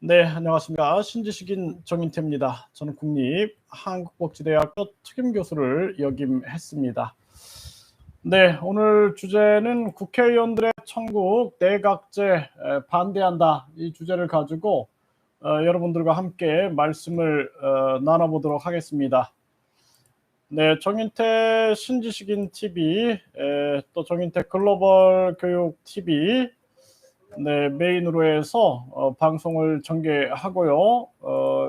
네, 안녕하십니까. 신지식인 정인태입니다. 저는 국립한국복지대학교 특임교수를 역임했습니다. 네, 오늘 주제는 국회의원들의 청구 내각제 반대한다, 이 주제를 가지고 여러분들과 함께 말씀을 나눠보도록 하겠습니다. 네, 정인태 신지식인 TV, 또 정인태 글로벌 교육 TV, 네, 메인으로 해서 방송을 전개하고요.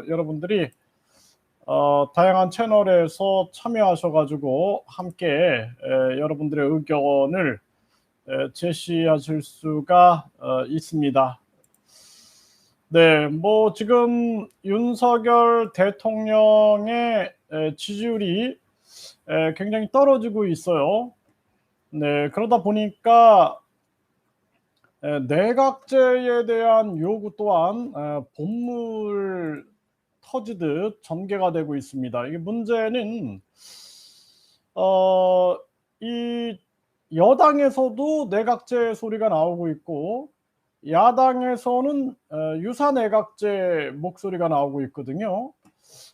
여러분들이 다양한 채널에서 참여하셔가지고 함께 여러분들의 의견을 제시하실 수가 있습니다. 네, 뭐 지금 윤석열 대통령의 지지율이 굉장히 떨어지고 있어요. 네, 그러다 보니까 내각제에 대한 요구 또한 본물 터지듯 전개가 되고 있습니다. 이게 문제는 이 여당에서도 내각제 소리가 나오고 있고 야당에서는 유사 내각제 목소리가 나오고 있거든요.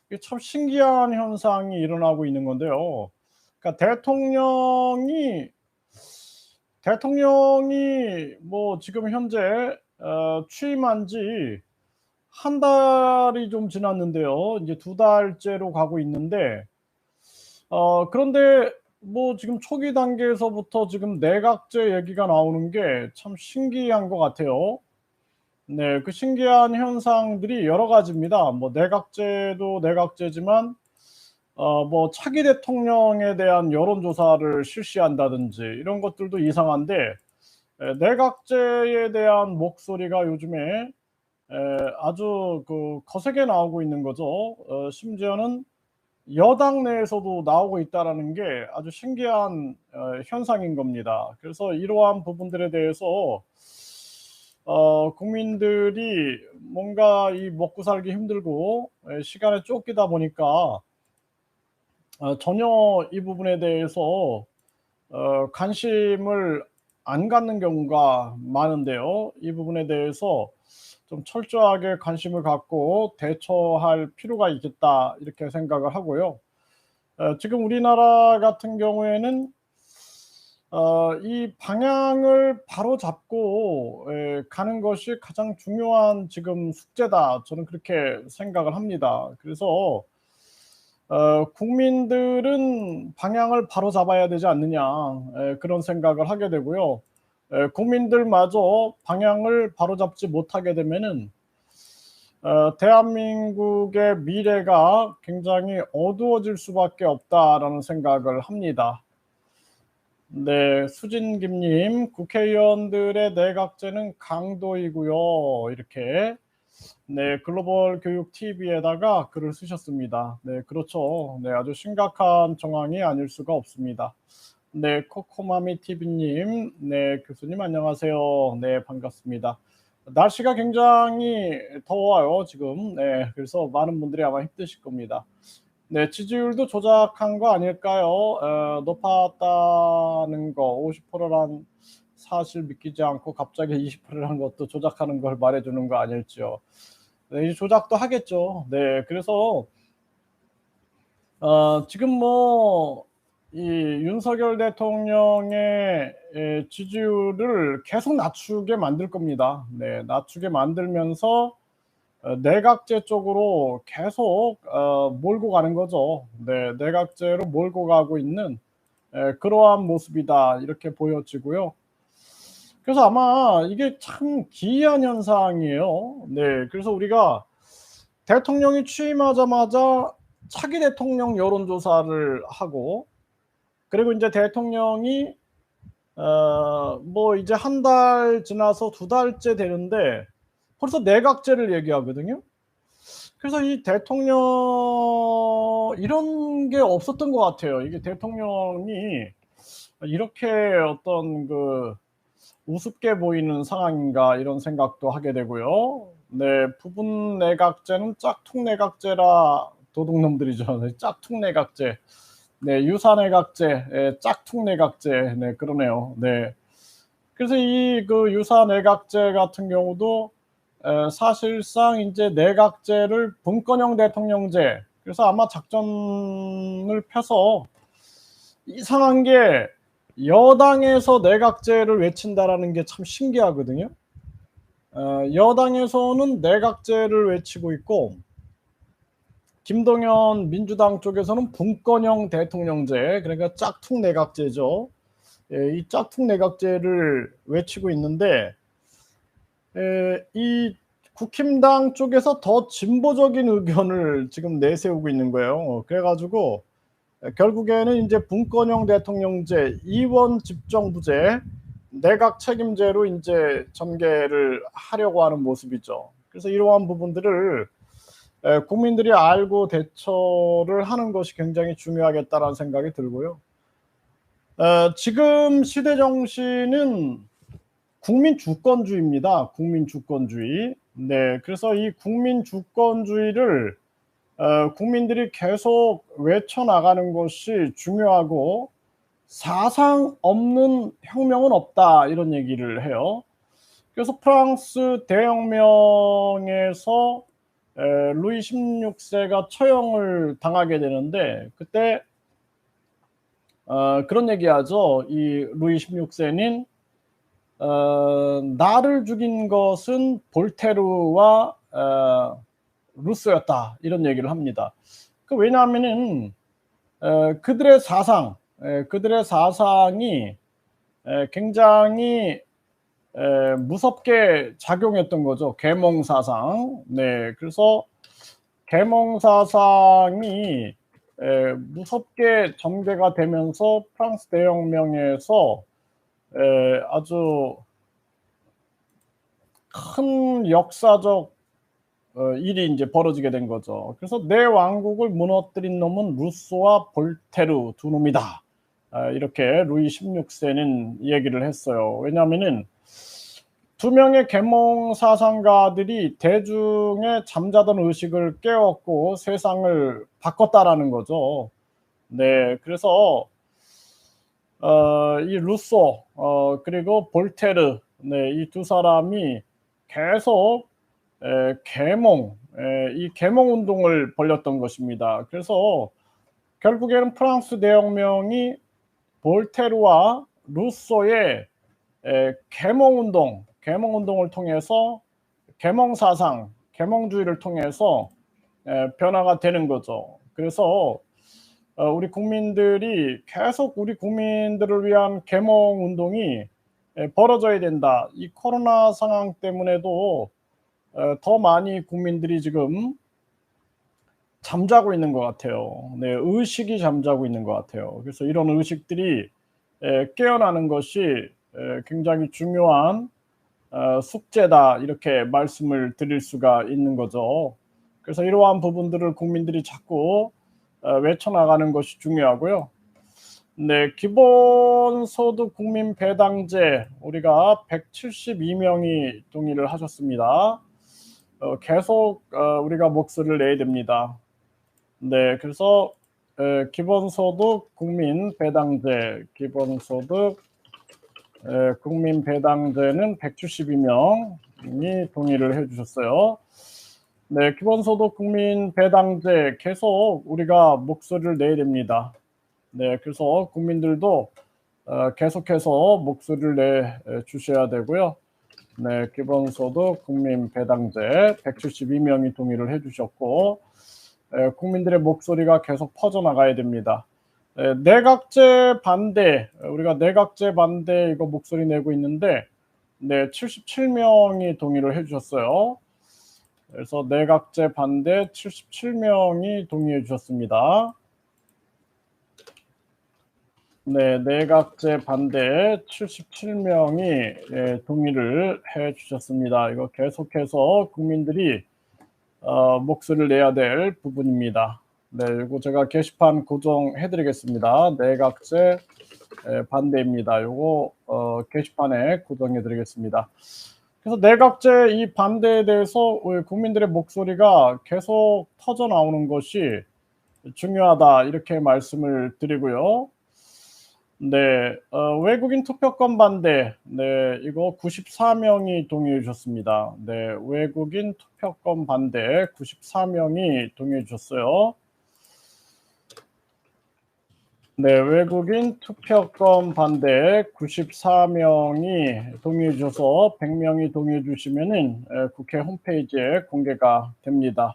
이게 참 신기한 현상이 일어나고 있는 건데요. 그러니까 대통령이 뭐 지금 현재 취임한 지 한 달이 좀 지났는데요. 이제 두 달째로 가고 있는데 그런데 뭐 지금 초기 단계에서부터 지금 내각제 얘기가 나오는 게 참 신기한 것 같아요. 네, 그 신기한 현상들이 여러 가지입니다. 뭐 내각제도 내각제지만 뭐 차기 대통령에 대한 여론조사를 실시한다든지 이런 것들도 이상한데 내각제에 대한 목소리가 요즘에 아주 그 거세게 나오고 있는 거죠. 심지어는 여당 내에서도 나오고 있다라는 게 아주 신기한 현상인 겁니다. 그래서 이러한 부분들에 대해서 국민들이 뭔가 이 먹고 살기 힘들고 시간에 쫓기다 보니까 전혀 이 부분에 대해서 관심을 안 갖는 경우가 많은데요. 이 부분에 대해서 좀 철저하게 관심을 갖고 대처할 필요가 있겠다 이렇게 생각을 하고요. 지금 우리나라 같은 경우에는 이 방향을 바로잡고 가는 것이 가장 중요한 지금 숙제다. 저는 그렇게 생각을 합니다. 그래서 국민들은 방향을 바로잡아야 되지 않느냐 그런 생각을 하게 되고요. 국민들마저 방향을 바로잡지 못하게 되면은 대한민국의 미래가 굉장히 어두워질 수밖에 없다라는 생각을 합니다. 네, 수진김님, 국회의원들의 내각제는 강도이고요. 이렇게 네, 글로벌 교육 TV에다가 글을 쓰셨습니다. 네, 그렇죠. 네, 아주 심각한 정황이 아닐 수가 없습니다. 네, 코코마미 TV님, 네, 교수님 안녕하세요. 네, 반갑습니다. 날씨가 굉장히 더워요, 지금. 네, 그래서 많은 분들이 아마 힘드실 겁니다. 네, 지지율도 조작한 거 아닐까요? 높았다는 거, 50%란 사실 믿기지 않고 갑자기 20%란 것도 조작하는 걸 말해주는 거 아닐지요. 네, 조작도 하겠죠. 네, 그래서 지금 뭐 이 윤석열 대통령의 지지율을 계속 낮추게 만들 겁니다. 네, 낮추게 만들면서 내각제 쪽으로 계속 몰고 가는 거죠. 네, 내각제로 몰고 가고 있는 그러한 모습이다 이렇게 보여지고요. 그래서 아마 이게 참 기이한 현상이에요. 네, 그래서 우리가 대통령이 취임하자마자 차기 대통령 여론조사를 하고 그리고 이제 대통령이 뭐 이제 한 달 지나서 두 달째 되는데 벌써 내각제를 얘기하거든요. 그래서 이 대통령 이런 게 없었던 것 같아요. 이게 대통령이 이렇게 어떤 그 우습게 보이는 상황인가 이런 생각도 하게 되고요. 네, 부분 내각제는 짝퉁 내각제라 도둑놈들이죠. 네, 짝퉁 내각제. 네, 유사 내각제, 짝퉁 내각제. 네, 그러네요. 네. 그래서 이 그 유사 내각제 같은 경우도 사실상 이제 내각제를 분권형 대통령제, 그래서 아마 작전을 펴서 이상한 게 여당에서 내각제를 외친다라는 게 참 신기하거든요. 여당에서는 내각제를 외치고 있고 김동연 민주당 쪽에서는 분권형 대통령제, 그러니까 짝퉁 내각제죠. 이 짝퉁 내각제를 외치고 있는데 이 국힘당 쪽에서 더 진보적인 의견을 지금 내세우고 있는 거예요. 그래가지고 결국에는 이제 분권형 대통령제, 이원 집정부제, 내각 책임제로 이제 전개를 하려고 하는 모습이죠. 그래서 이러한 부분들을 국민들이 알고 대처를 하는 것이 굉장히 중요하겠다라는 생각이 들고요. 지금 시대 정신은 국민 주권주의입니다. 국민 주권주의. 네, 그래서 이 국민 주권주의를 국민들이 계속 외쳐나가는 것이 중요하고 사상 없는 혁명은 없다 이런 얘기를 해요. 그래서 프랑스 대혁명에서 루이 16세가 처형을 당하게 되는데 그때 그런 얘기하죠. 이 루이 16세는 나를 죽인 것은 볼테르와 루소였다 이런 얘기를 합니다. 왜냐하면은 그들의 사상이 굉장히 무섭게 작용했던 거죠. 계몽 사상. 네, 그래서 계몽 사상이 무섭게 전개가 되면서 프랑스 대혁명에서 아주 큰 역사적 일이 이제 벌어지게 된 거죠. 그래서 내 왕국을 무너뜨린 놈은 루소와 볼테르 두 놈이다. 이렇게 루이 16세는 얘기를 했어요. 왜냐하면은 두 명의 계몽 사상가들이 대중의 잠자던 의식을 깨웠고 세상을 바꿨다라는 거죠. 네, 그래서 이 루소 그리고 볼테르, 네, 이 두 사람이 계속 이 계몽 운동을 벌였던 것입니다. 그래서 결국에는 프랑스 대혁명이 볼테르와 루소의 계몽 운동을 통해서 계몽 사상, 계몽주의를 통해서 변화가 되는 거죠. 그래서 우리 국민들이 계속 우리 국민들을 위한 계몽 운동이 벌어져야 된다. 이 코로나 상황 때문에도 더 많이 국민들이 지금 잠자고 있는 것 같아요. 네, 의식이 잠자고 있는 것 같아요. 그래서 이런 의식들이 깨어나는 것이 굉장히 중요한 숙제다 이렇게 말씀을 드릴 수가 있는 거죠. 그래서 이러한 부분들을 국민들이 자꾸 외쳐나가는 것이 중요하고요. 네, 기본소득 국민 배당제 우리가 172명이 동의를 하셨습니다. 계속 우리가 목소리를 내야 됩니다. 네, 그래서 기본소득 국민 배당제, 기본소득 국민 배당제는 172명이 동의를 해주셨어요. 네, 기본소득 국민 배당제 계속 우리가 목소리를 내야 됩니다. 네, 그래서 국민들도 계속해서 목소리를 내 주셔야 되고요. 네, 기본소득 국민 배당제 172명이 동의를 해주셨고 국민들의 목소리가 계속 퍼져나가야 됩니다. 내각제 반대, 우리가 내각제 반대 이거 목소리 내고 있는데 네, 77명이 동의를 해주셨어요. 그래서 내각제 반대 77명이 동의해 주셨습니다. 네, 내각제 반대 77명이 동의를 해 주셨습니다. 이거 계속해서 국민들이 목소리를 내야 될 부분입니다. 네, 이거 제가 게시판 고정해 드리겠습니다. 내각제 반대입니다. 이거 게시판에 고정해 드리겠습니다. 그래서 내각제 이 반대에 대해서 우리 국민들의 목소리가 계속 터져 나오는 것이 중요하다 이렇게 말씀을 드리고요. 네, 외국인 투표권 반대. 네, 이거 94명이 동의해 주셨습니다. 네, 외국인 투표권 반대 94명이 동의해 주셨어요. 네, 외국인 투표권 반대 94명이 동의해 주셔서 100명이 동의해 주시면은 국회 홈페이지에 공개가 됩니다.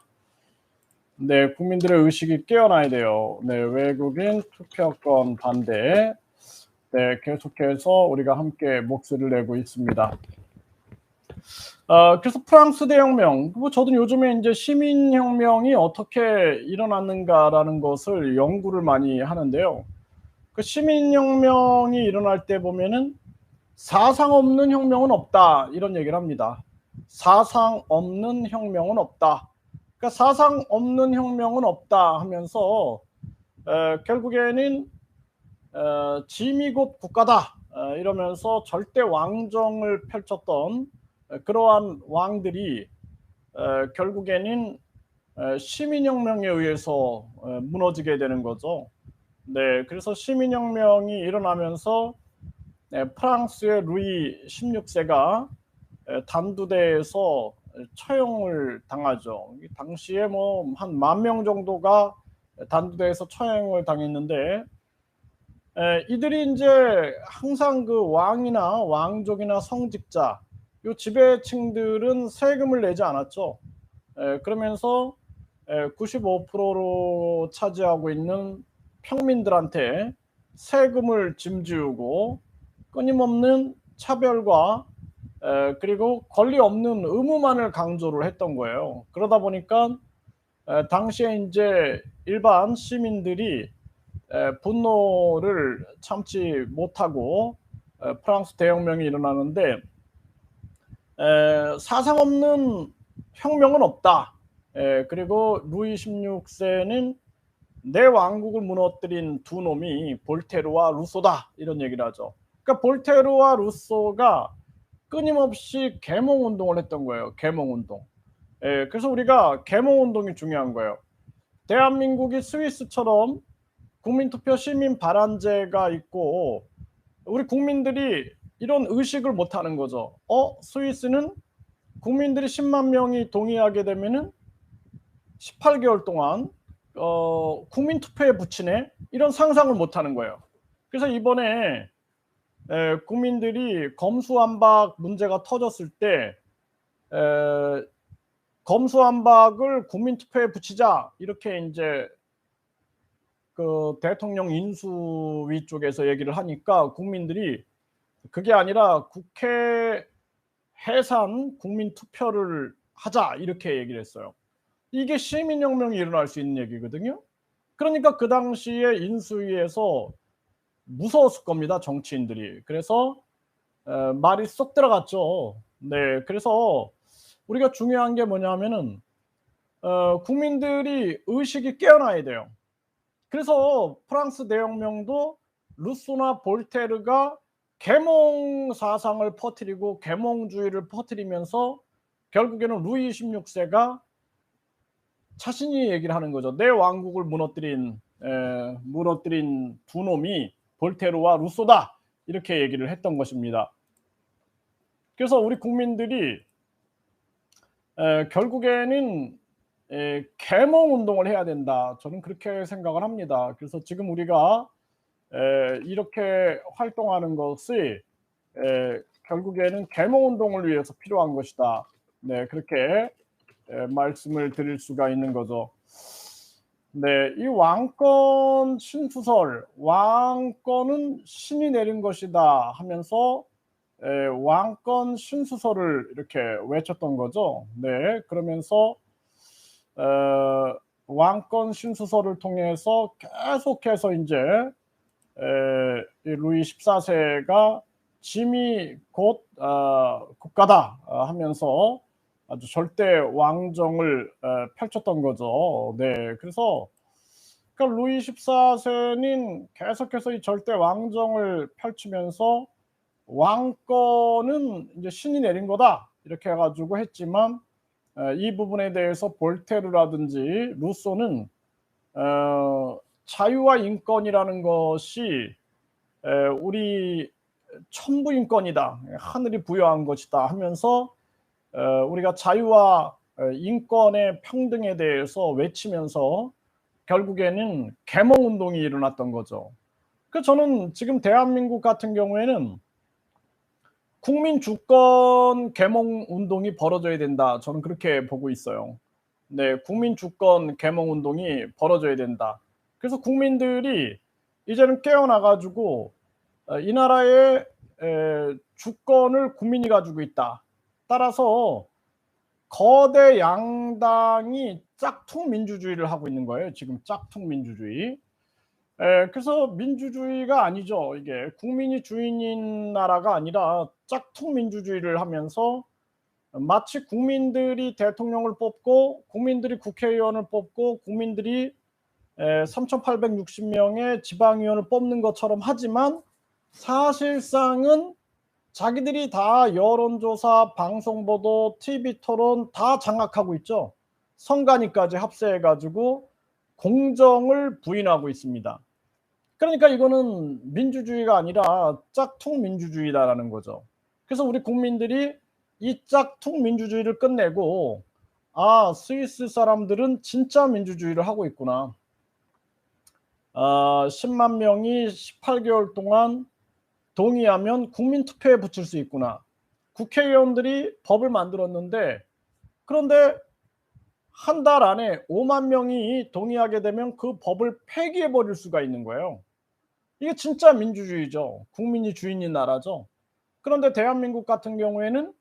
네, 국민들의 의식이 깨어나야 돼요. 네, 외국인 투표권 반대. 네, 계속해서 우리가 함께 목소리를 내고 있습니다. 그래서 프랑스 대혁명, 뭐 저도 요즘에 이제 시민혁명이 어떻게 일어났는가라는 것을 연구를 많이 하는데요. 그 시민혁명이 일어날 때 보면은 사상 없는 혁명은 없다 이런 얘기를 합니다. 사상 없는 혁명은 없다. 그러니까 사상 없는 혁명은 없다 하면서 결국에는 짐이 곧 국가다 이러면서 절대 왕정을 펼쳤던 그러한 왕들이 결국에는 시민혁명에 의해서 무너지게 되는 거죠. 네, 그래서 시민혁명이 일어나면서 프랑스의 루이 16세가 단두대에서 처형을 당하죠. 당시에 뭐 한 10,000명 정도가 단두대에서 처형을 당했는데 이들이 이제 항상 그 왕이나 왕족이나 성직자, 요 지배층들은 세금을 내지 않았죠. 그러면서 95%로 차지하고 있는 평민들한테 세금을 짐지우고 끊임없는 차별과 그리고 권리 없는 의무만을 강조를 했던 거예요. 그러다 보니까 당시에 이제 일반 시민들이 분노를 참지 못하고 프랑스 대혁명이 일어나는데 사상 없는 혁명은 없다. 그리고 루이 16세는 내 왕국을 무너뜨린 두 놈이 볼테르와 루소다 이런 얘기를 하죠. 그러니까 볼테르와 루소가 끊임없이 계몽운동을 했던 거예요. 계몽운동. 그래서 우리가 계몽운동이 중요한 거예요. 대한민국이 스위스처럼 국민투표 시민 발안제가 있고 우리 국민들이 이런 의식을 못하는 거죠. 스위스는 국민들이 10만 명이 동의하게 되면은 18개월 동안 국민투표에 붙이네 이런 상상을 못하는 거예요. 그래서 이번에 국민들이 검수완박 문제가 터졌을 때 검수완박을 국민투표에 붙이자 이렇게 이제 그 대통령 인수위 쪽에서 얘기를 하니까 국민들이 그게 아니라 국회 해산 국민 투표를 하자 이렇게 얘기를 했어요. 이게 시민혁명이 일어날 수 있는 얘기거든요. 그러니까 그 당시에 인수위에서 무서웠을 겁니다, 정치인들이. 그래서 말이 쏙 들어갔죠. 네, 그래서 우리가 중요한 게 뭐냐면은 국민들이 의식이 깨어나야 돼요. 그래서 프랑스 대혁명도 루소나 볼테르가 계몽 사상을 퍼뜨리고 계몽주의를 퍼뜨리면서 결국에는 루이 16세가 자신이 얘기를 하는 거죠. 내 왕국을 무너뜨린 두 놈이 볼테르와 루소다 이렇게 얘기를 했던 것입니다. 그래서 우리 국민들이 결국에는 계몽 운동을 해야 된다. 저는 그렇게 생각을 합니다. 그래서 지금 우리가 이렇게 활동하는 것이 결국에는 계몽 운동을 위해서 필요한 것이다. 네, 그렇게 말씀을 드릴 수가 있는 거죠. 네, 이 왕권 신수설, 왕권은 신이 내린 것이다 하면서 왕권 신수설을 이렇게 외쳤던 거죠. 네, 그러면서 왕권 신수설을 통해서 계속해서 이제 루이 14세가 짐이 곧 국가다 하면서 아주 절대 왕정을 펼쳤던 거죠. 네, 그래서 그러니까 루이 14세는 계속해서 이 절대 왕정을 펼치면서 왕권은 이제 신이 내린 거다 이렇게 해가지고 했지만 이 부분에 대해서 볼테르라든지 루소는 자유와 인권이라는 것이 우리 천부인권이다, 하늘이 부여한 것이다 하면서 우리가 자유와 인권의 평등에 대해서 외치면서 결국에는 계몽운동이 일어났던 거죠. 그 저는 지금 대한민국 같은 경우에는 국민 주권 계몽 운동이 벌어져야 된다, 저는 그렇게 보고 있어요. 네, 국민 주권 계몽 운동이 벌어져야 된다. 그래서 국민들이 이제는 깨어나 가지고 이 나라의 주권을 국민이 가지고 있다. 따라서 거대 양당이 짝퉁 민주주의를 하고 있는 거예요. 지금 짝퉁 민주주의. 그래서 민주주의가 아니죠. 이게 국민이 주인인 나라가 아니라 짝퉁 민주주의를 하면서 마치 국민들이 대통령을 뽑고 국민들이 국회의원을 뽑고 국민들이 3,860명의 지방의원을 뽑는 것처럼 하지만 사실상은 자기들이 다 여론조사, 방송보도, TV 토론 다 장악하고 있죠. 선관위까지 합세해가지고 공정을 부인하고 있습니다. 그러니까 이거는 민주주의가 아니라 짝퉁 민주주의다라는 거죠. 그래서 우리 국민들이 이 짝퉁 민주주의를 끝내고, 아, 스위스 사람들은 진짜 민주주의를 하고 있구나. 10만 명이 18개월 동안 동의하면 국민투표에 붙일 수 있구나. 국회의원들이 법을 만들었는데, 그런데 한 달 안에 5만 명이 동의하게 되면 그 법을 폐기해 버릴 수가 있는 거예요. 이게 진짜 민주주의죠. 국민이 주인인 나라죠. 그런데 대한민국 같은 경우에는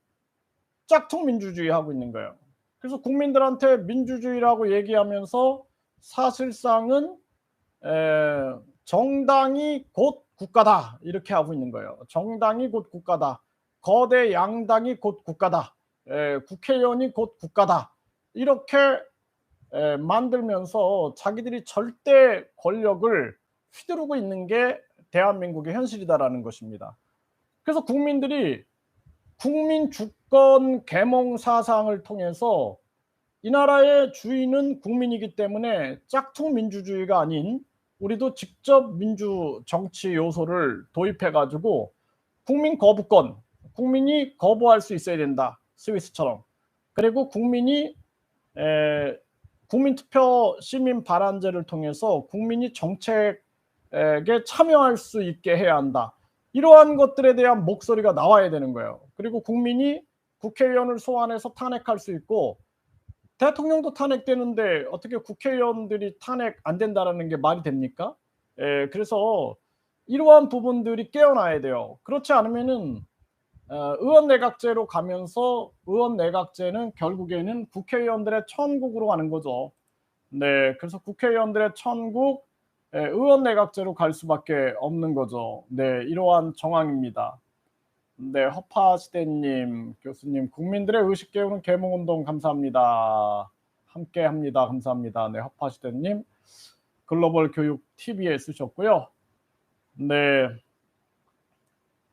짝퉁 민주주의 하고 있는 거예요. 그래서 국민들한테 민주주의라고 얘기하면서 사실상은 정당이 곧 국가다, 이렇게 하고 있는 거예요. 정당이 곧 국가다. 거대 양당이 곧 국가다. 국회의원이 곧 국가다. 이렇게 만들면서 자기들이 절대 권력을 휘두르고 있는 게 대한민국의 현실이다라는 것입니다. 그래서 국민들이 국민 주권 계몽 사상을 통해서 이 나라의 주인은 국민이기 때문에 짝퉁 민주주의가 아닌 우리도 직접 민주 정치 요소를 도입해 가지고 국민 거부권, 국민이 거부할 수 있어야 된다, 스위스처럼. 그리고 국민이 국민투표 시민 발안제를 통해서 국민이 정책에 참여할 수 있게 해야 한다. 이러한 것들에 대한 목소리가 나와야 되는 거예요. 그리고 국민이 국회의원을 소환해서 탄핵할 수 있고, 대통령도 탄핵되는데 어떻게 국회의원들이 탄핵 안 된다라는 게 말이 됩니까? 그래서 이러한 부분들이 깨어나야 돼요. 그렇지 않으면은 의원 내각제로 가면서 의원 내각제는 결국에는 국회의원들의 천국으로 가는 거죠. 네, 그래서 국회의원들의 천국, 의원 내각제로 갈 수밖에 없는 거죠. 네, 이러한 정황입니다. 네, 허파시대님, 교수님, 국민들의 의식 깨우는 계몽운동 감사합니다. 함께합니다. 감사합니다. 네, 허파시대님, 글로벌 교육 TV에 쓰셨고요. 네,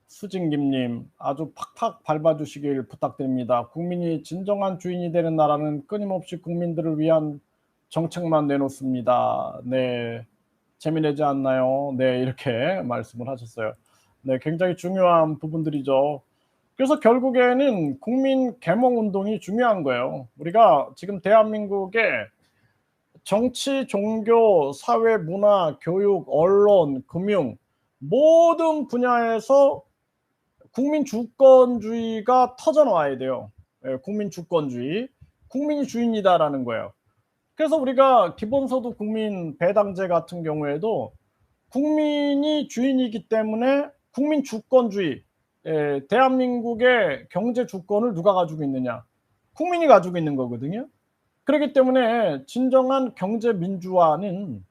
수진김님, 아주 팍팍 밟아주시길 부탁드립니다. 국민이 진정한 주인이 되는 나라는 끊임없이 국민들을 위한 정책만 내놓습니다. 네, 재미내지 않나요? 네, 이렇게 말씀을 하셨어요. 네, 굉장히 중요한 부분들이죠. 그래서 결국에는 국민 계몽 운동이 중요한 거예요. 우리가 지금 대한민국에 정치, 종교, 사회, 문화, 교육, 언론, 금융 모든 분야에서 국민 주권주의가 터져 나와야 돼요. 국민 주권주의. 국민이 주인이다라는 거예요. 그래서 우리가 기본소득 국민 배당제 같은 경우에도 국민이 주인이기 때문에 국민 주권주의, 대한민국의 경제 주권을 누가 가지고 있느냐? 국민이 가지고 있는 거거든요. 그렇기 때문에 진정한 경제 민주화는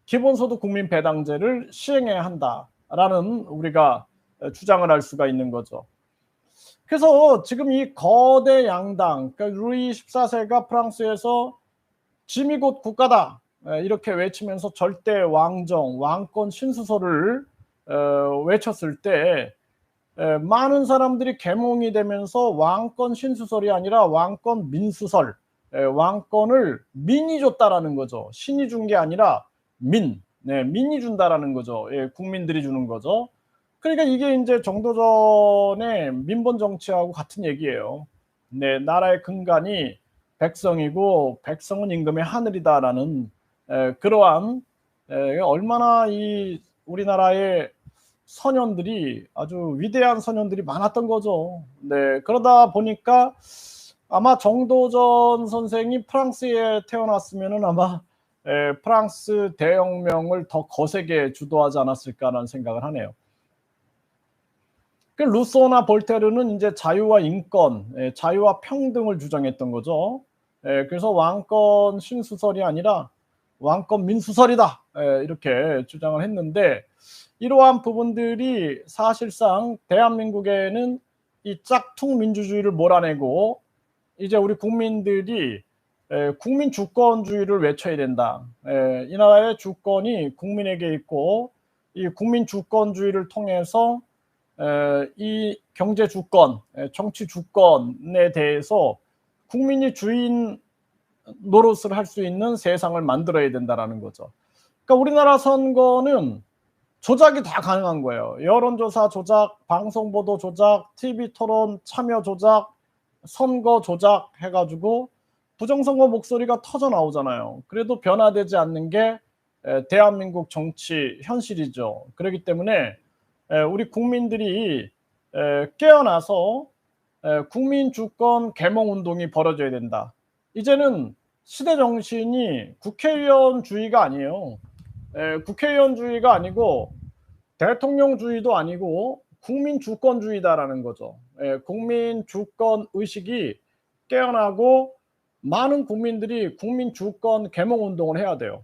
기본소득 국민 배당제를 시행해야 한다라는 우리가 주장을 할 수가 있는 거죠. 그래서 지금 이 거대 양당, 그러니까 루이 14세가 프랑스에서 짐이 곧 국가다, 이렇게 외치면서 절대 왕정, 왕권 신수설을 외쳤을 때 많은 사람들이 계몽이 되면서 왕권 신수설이 아니라 왕권 민수설, 왕권을 민이 줬다라는 거죠. 신이 준 게 아니라 민, 네, 민이 준다라는 거죠. 예, 국민들이 주는 거죠. 그러니까 이게 이제 정도전의 민본 정치하고 같은 얘기예요. 네, 나라의 근간이 백성이고 백성은 임금의 하늘이다라는 그러한 얼마나 이 우리나라의 선현들이 아주 위대한 선현들이 많았던 거죠. 네, 그러다 보니까 아마 정도전 선생이 프랑스에 태어났으면은 아마 프랑스 대혁명을 더 거세게 주도하지 않았을까라는 생각을 하네요. 그 루소나 볼테르는 이제 자유와 인권, 자유와 평등을 주장했던 거죠. 그래서 왕권 신수설이 아니라 왕권 민수설이다 이렇게 주장을 했는데 이러한 부분들이 사실상 대한민국에는 이 짝퉁 민주주의를 몰아내고 이제 우리 국민들이 국민 주권주의를 외쳐야 된다. 이 나라의 주권이 국민에게 있고 이 국민 주권주의를 통해서 이 경제 주권, 정치 주권에 대해서 국민이 주인 노릇을 할 수 있는 세상을 만들어야 된다라는 거죠. 그러니까 우리나라 선거는 조작이 다 가능한 거예요. 여론조사 조작, 방송보도 조작, TV 토론 참여 조작, 선거 조작 해가지고 부정선거 목소리가 터져 나오잖아요. 그래도 변화되지 않는 게 대한민국 정치 현실이죠. 그렇기 때문에 우리 국민들이 깨어나서 국민 주권 계몽 운동이 벌어져야 된다. 이제는 시대 정신이 국회의원주의가 아니에요. 국회의원주의가 아니고 대통령주의도 아니고 국민 주권주의다라는 거죠. 국민 주권 의식이 깨어나고 많은 국민들이 국민 주권 계몽 운동을 해야 돼요.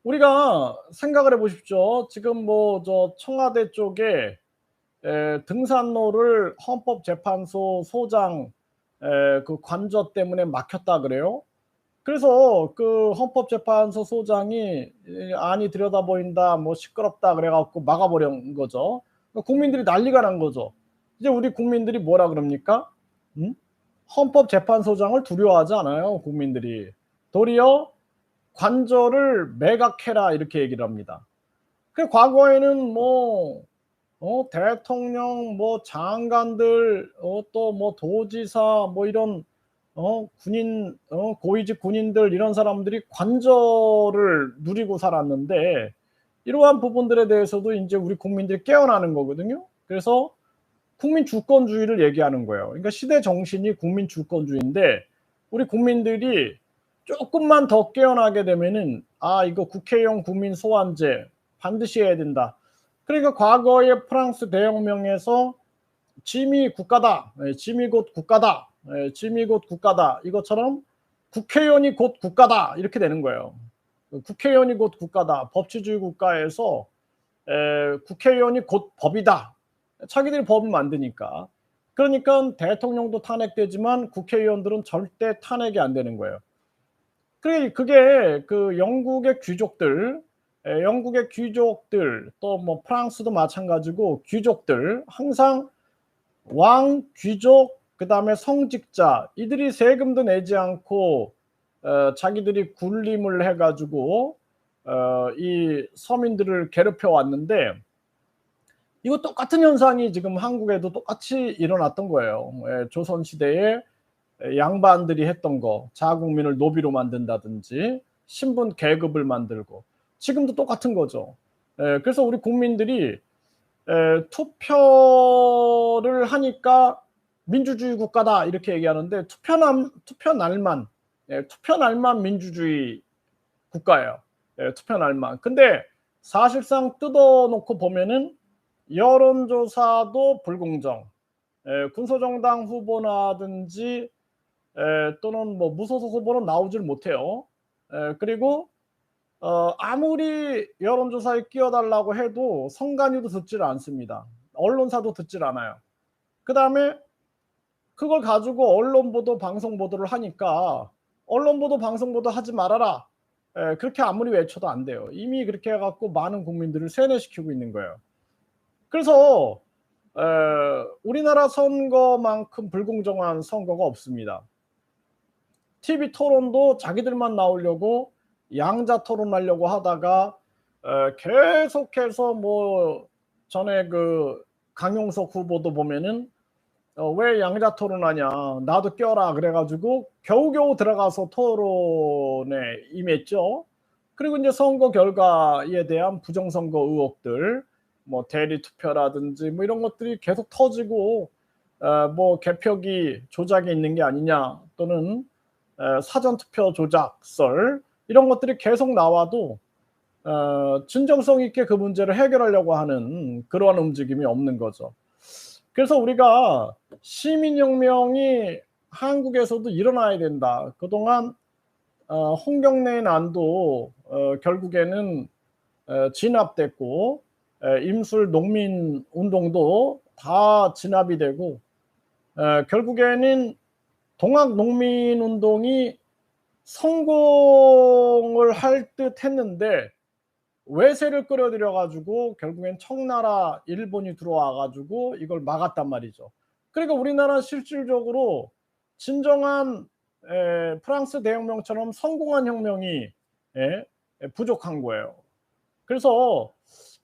우리가 생각을 해보십시오. 지금 뭐 저 청와대 쪽에 등산로를 헌법재판소 소장 그 관저 때문에 막혔다 그래요. 그래서 그 헌법재판소 소장이 안이 들여다보인다, 뭐 시끄럽다 그래갖고 막아버린 거죠. 국민들이 난리가 난 거죠. 이제 우리 국민들이 뭐라 그럽니까? 헌법재판소장을 두려워하지 않아요, 국민들이. 도리어 관저를 매각해라 이렇게 얘기를 합니다. 그 과거에는 뭐 대통령, 뭐 장관들, 또 뭐 도지사, 뭐 이런 군인, 고위직 군인들 이런 사람들이 관저를 누리고 살았는데 이러한 부분들에 대해서도 이제 우리 국민들이 깨어나는 거거든요. 그래서 국민 주권주의를 얘기하는 거예요. 그러니까 시대 정신이 국민 주권주의인데 우리 국민들이 조금만 더 깨어나게 되면은 아 이거 국회의원 국민 소환제 반드시 해야 된다. 그러니까 과거의 프랑스 대혁명에서 짐이 국가다, 짐이 곧 국가다, 짐이 곧 국가다 이것처럼 국회의원이 곧 국가다 이렇게 되는 거예요. 국회의원이 곧 국가다. 법치주의 국가에서 국회의원이 곧 법이다. 자기들이 법을 만드니까. 그러니까 대통령도 탄핵되지만 국회의원들은 절대 탄핵이 안 되는 거예요. 그게 그 영국의 귀족들, 영국의 귀족들 또 뭐 프랑스도 마찬가지고 귀족들 항상 왕, 귀족, 그다음에 성직자 이들이 세금도 내지 않고 자기들이 군림을 해가지고 이 서민들을 괴롭혀 왔는데 이거 똑같은 현상이 지금 한국에도 똑같이 일어났던 거예요. 조선 시대에 양반들이 했던 거, 자국민을 노비로 만든다든지 신분 계급을 만들고 지금도 똑같은 거죠. 그래서 우리 국민들이 투표를 하니까 민주주의 국가다 이렇게 얘기하는데 투표 날만 민주주의 국가예요. 투표 날만. 근데 사실상 뜯어놓고 보면은 여론조사도 불공정, 군소정당 후보라든지 또는 뭐 무소속 후보는 나오질 못해요. 그리고 아무리 여론조사에 끼워달라고 해도 선관위도 듣질 않습니다. 언론사도 듣질 않아요. 그 다음에 그걸 가지고 언론 보도, 방송 보도를 하니까 언론 보도, 방송 보도 하지 말아라. 그렇게 아무리 외쳐도 안 돼요. 이미 그렇게 해갖고 많은 국민들을 세뇌시키고 있는 거예요. 그래서 우리나라 선거만큼 불공정한 선거가 없습니다. TV 토론도 자기들만 나오려고 양자 토론하려고 하다가 계속해서 뭐 전에 그 강용석 후보도 보면은 왜 양자 토론하냐, 나도 껴라 그래가지고 겨우겨우 들어가서 토론에 임했죠. 그리고 이제 선거 결과에 대한 부정선거 의혹들, 뭐 대리 투표라든지 뭐 이런 것들이 계속 터지고, 뭐 개표기 조작이 있는 게 아니냐, 또는 사전 투표 조작 설, 이런 것들이 계속 나와도 진정성 있게 그 문제를 해결하려고 하는 그러한 움직임이 없는 거죠. 그래서 우리가 시민혁명이 한국에서도 일어나야 된다. 그동안 홍경래의 난도 결국에는 진압됐고, 임술 농민 운동도 다 진압이 되고, 결국에는 동학 농민 운동이 성공을 할 듯 했는데 외세를 끌어들여 가지고 결국엔 청나라 일본이 들어와 가지고 이걸 막았단 말이죠. 그러니까 우리나라 실질적으로 진정한 프랑스 대혁명처럼 성공한 혁명이 부족한 거예요. 그래서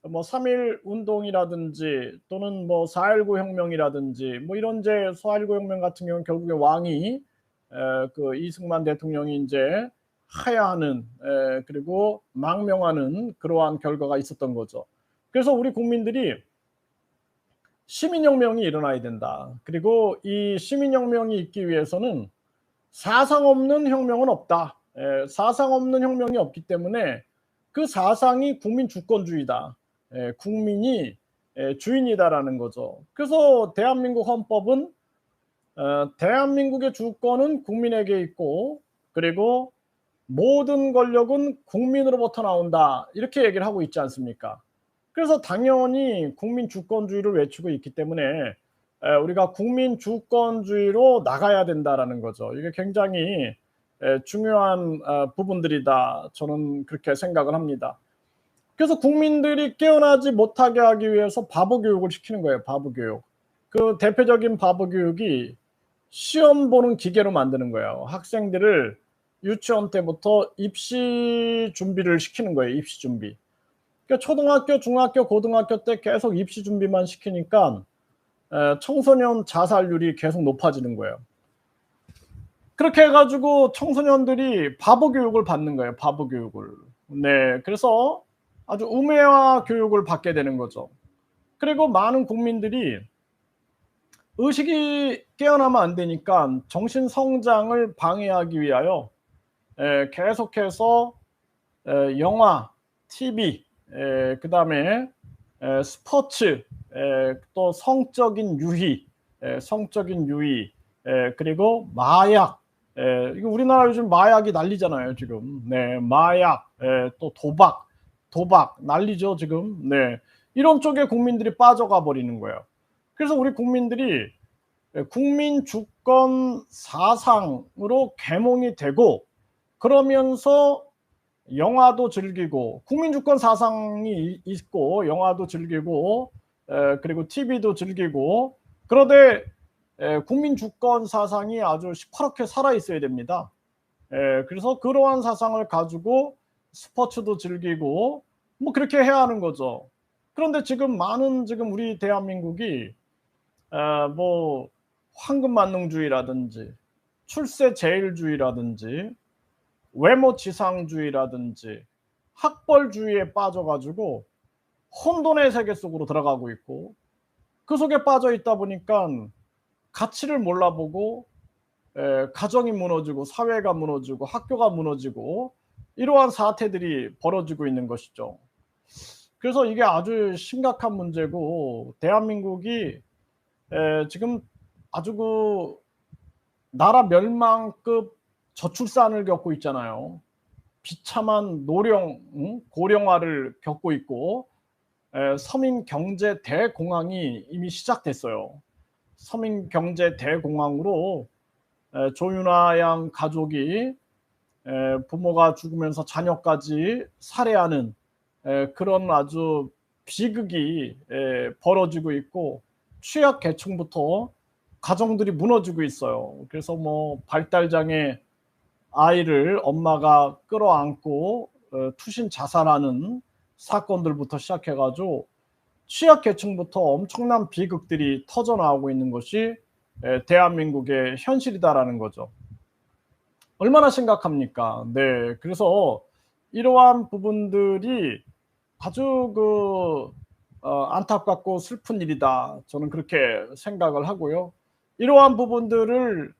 뭐 3.1 운동이라든지 또는 뭐 4.19 혁명이라든지 뭐 이런 이제 4.19 혁명 같은 경우는 결국에 왕이 그 이승만 대통령이 이제 하야하는, 그리고 망명하는 그러한 결과가 있었던 거죠. 그래서 우리 국민들이 시민혁명이 일어나야 된다. 그리고 이 시민혁명이 있기 위해서는 사상 없는 혁명은 없다. 사상 없는 혁명이 없기 때문에 그 사상이 국민 주권주의다. 국민이 주인이다라는 거죠. 그래서 대한민국 헌법은 대한민국의 주권은 국민에게 있고, 그리고 모든 권력은 국민으로부터 나온다, 이렇게 얘기를 하고 있지 않습니까? 그래서 당연히 국민 주권주의를 외치고 있기 때문에 우리가 국민 주권주의로 나가야 된다라는 거죠. 이게 굉장히 중요한 부분들이다, 저는 그렇게 생각을 합니다. 그래서 국민들이 깨어나지 못하게 하기 위해서 바보 교육을 시키는 거예요. 바보 교육. 그 대표적인 바보 교육이 시험 보는 기계로 만드는 거예요. 학생들을 유치원 때부터 입시 준비를 시키는 거예요. 입시 준비. 그러니까 초등학교, 중학교, 고등학교 때 계속 입시 준비만 시키니까 청소년 자살률이 계속 높아지는 거예요. 그렇게 해가지고 청소년들이 바보 교육을 받는 거예요. 바보 교육을. 네, 그래서 아주 우매화 교육을 받게 되는 거죠. 그리고 많은 국민들이 의식이 깨어나면 안 되니까 정신 성장을 방해하기 위하여 계속해서 영화, TV, 그다음에 스포츠, 또 성적인 유희, 그리고 마약. 이거 우리나라 요즘 마약이 난리잖아요, 지금. 네, 마약, 또 도박 난리죠, 지금. 네, 이런 쪽에 국민들이 빠져가 버리는 거예요. 그래서 우리 국민들이 국민 주권 사상으로 계몽이 되고, 그러면서 영화도 즐기고, 국민 주권 사상이 있고 영화도 즐기고, 그리고 TV도 즐기고, 그런데 국민 주권 사상이 아주 시퍼렇게 살아 있어야 됩니다. 그래서 그러한 사상을 가지고 스포츠도 즐기고 뭐 그렇게 해야 하는 거죠. 그런데 지금 많은, 지금 우리 대한민국이 뭐 황금만능주의라든지 출세제일주의라든지 외모지상주의라든지 학벌주의에 빠져가지고 혼돈의 세계 속으로 들어가고 있고, 그 속에 빠져 있다 보니까 가치를 몰라보고 가정이 무너지고 사회가 무너지고 학교가 무너지고 이러한 사태들이 벌어지고 있는 것이죠. 그래서 이게 아주 심각한 문제고, 대한민국이 지금 아주 그 나라 멸망급 저출산을 겪고 있잖아요. 비참한 노령, 고령화를 겪고 있고, 서민 경제 대공황이 이미 시작됐어요. 서민 경제 대공황으로 조윤아 양 가족이 부모가 죽으면서 자녀까지 살해하는 그런 아주 비극이 벌어지고 있고, 취약 계층부터 가정들이 무너지고 있어요. 그래서 뭐 발달장애 아이를 엄마가 끌어안고 투신 자살하는 사건들부터 시작해가지고 취약계층부터 엄청난 비극들이 터져나오고 있는 것이 대한민국의 현실이다라는 거죠. 얼마나 심각합니까? 네, 그래서 이러한 부분들이 아주 안타깝고 슬픈 일이다. 저는 그렇게 생각을 하고요. 이러한 부분들을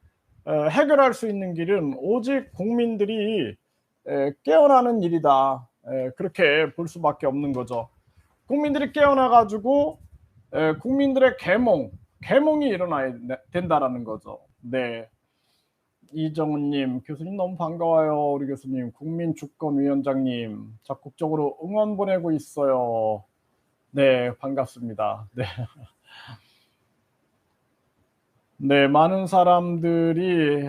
해결할 수 있는 길은 오직 국민들이 깨어나는 일이다. 그렇게 볼 수밖에 없는 거죠. 국민들이 깨어나 가지고 국민들의 계몽이 일어나야 된다라는 거죠. 네. 이정훈님, 교수님 너무 반가워요. 우리 교수님, 국민주권위원장님, 적극적으로 응원 보내고 있어요. 네, 반갑습니다. 네. 네, 많은 사람들이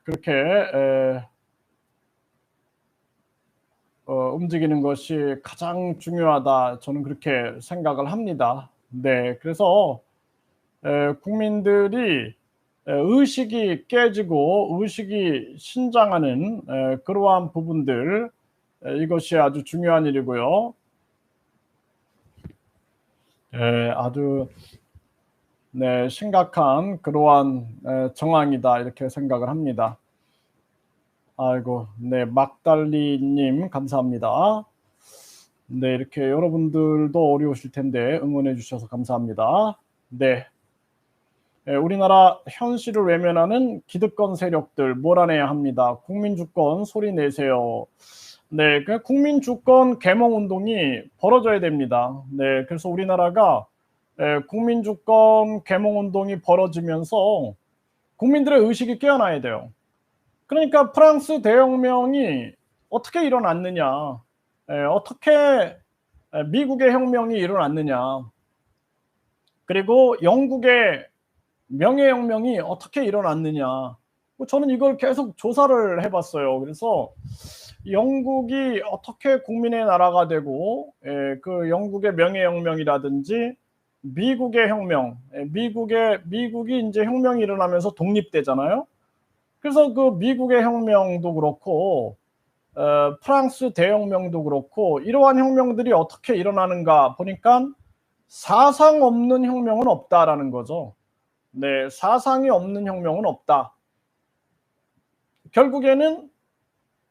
그렇게 움직이는 것이 가장 중요하다. 저는 그렇게 생각을 합니다. 네, 그래서 국민들이 의식이 깨지고 의식이 신장하는 그러한 부분들, 이것이 아주 중요한 일이고요. 아주 네, 심각한 그러한 정황이다 이렇게 생각을 합니다. 아이고, 네, 막달리님 감사합니다. 네, 이렇게 여러분들도 어려우실 텐데 응원해 주셔서 감사합니다. 네. 우리나라 현실을 외면하는 기득권 세력들 몰아내야 합니다. 국민주권 소리 내세요. 네, 그 국민주권 계몽운동이 벌어져야 됩니다. 네, 그래서 우리나라가 국민주권 계몽운동이 벌어지면서 국민들의 의식이 깨어나야 돼요. 그러니까 프랑스 대혁명이 어떻게 일어났느냐, 어떻게 미국의 혁명이 일어났느냐, 그리고 영국의 명예혁명이 어떻게 일어났느냐. 저는 이걸 계속 조사를 해봤어요. 그래서 영국이 어떻게 국민의 나라가 되고, 그 영국의 명예혁명이라든지 미국의 혁명, 미국이 이제 혁명이 일어나면서 독립되잖아요. 그래서 그 미국의 혁명도 그렇고, 프랑스 대혁명도 그렇고, 이러한 혁명들이 어떻게 일어나는가 보니까 사상 없는 혁명은 없다라는 거죠. 네, 사상이 없는 혁명은 없다. 결국에는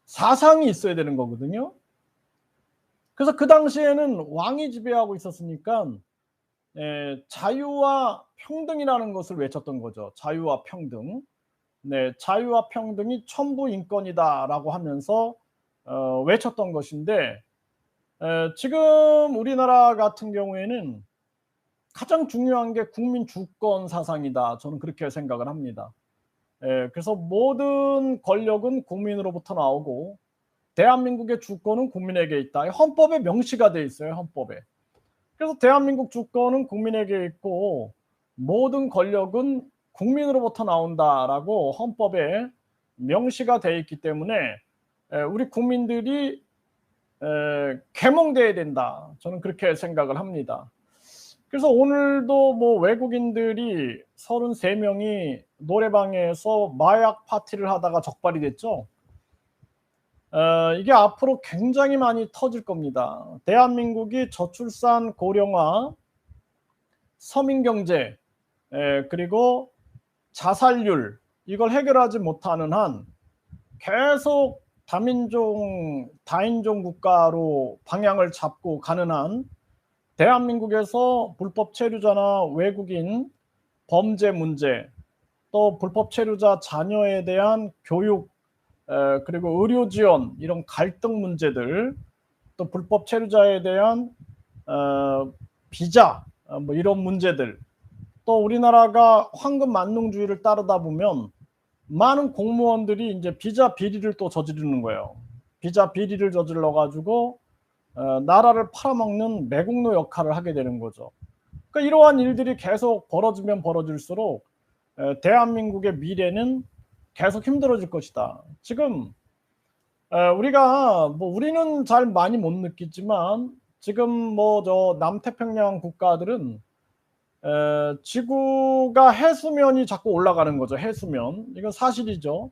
사상이 있어야 되는 거거든요. 그래서 그 당시에는 왕이 지배하고 있었으니까 자유와 평등이라는 것을 외쳤던 거죠. 자유와 평등. 네, 자유와 평등이 천부 인권이다라고 하면서 외쳤던 것인데, 지금 우리나라 같은 경우에는 가장 중요한 게 국민 주권 사상이다. 저는 그렇게 생각을 합니다. 그래서 모든 권력은 국민으로부터 나오고 대한민국의 주권은 국민에게 있다. 헌법에 명시가 돼 있어요. 헌법에. 그래서 대한민국 주권은 국민에게 있고 모든 권력은 국민으로부터 나온다라고 헌법에 명시가 돼 있기 때문에 우리 국민들이 계몽돼야 된다. 저는 그렇게 생각을 합니다. 그래서 오늘도 뭐 외국인들이 33명이 노래방에서 마약 파티를 하다가 적발이 됐죠. 이게 앞으로 굉장히 많이 터질 겁니다. 대한민국이 저출산 고령화, 서민경제, 그리고 자살률, 이걸 해결하지 못하는 한 계속 다인종 국가로 방향을 잡고 가는 한 대한민국에서 불법 체류자나 외국인 범죄 문제, 또 불법 체류자 자녀에 대한 교육, 그리고 의료 지원, 이런 갈등 문제들, 또 불법 체류자에 대한 비자, 뭐 이런 문제들, 또 우리나라가 황금 만능주의를 따르다 보면 많은 공무원들이 이제 비자 비리를 또 저지르는 거예요. 비자 비리를 저질러 가지고 나라를 팔아먹는 매국노 역할을 하게 되는 거죠. 그러니까 이러한 일들이 계속 벌어지면 벌어질수록 대한민국의 미래는 계속 힘들어질 것이다. 지금 우리는 잘 많이 못 느끼지만 지금 뭐 저 남태평양 국가들은 지구가 해수면이 자꾸 올라가는 거죠. 해수면. 이건 사실이죠.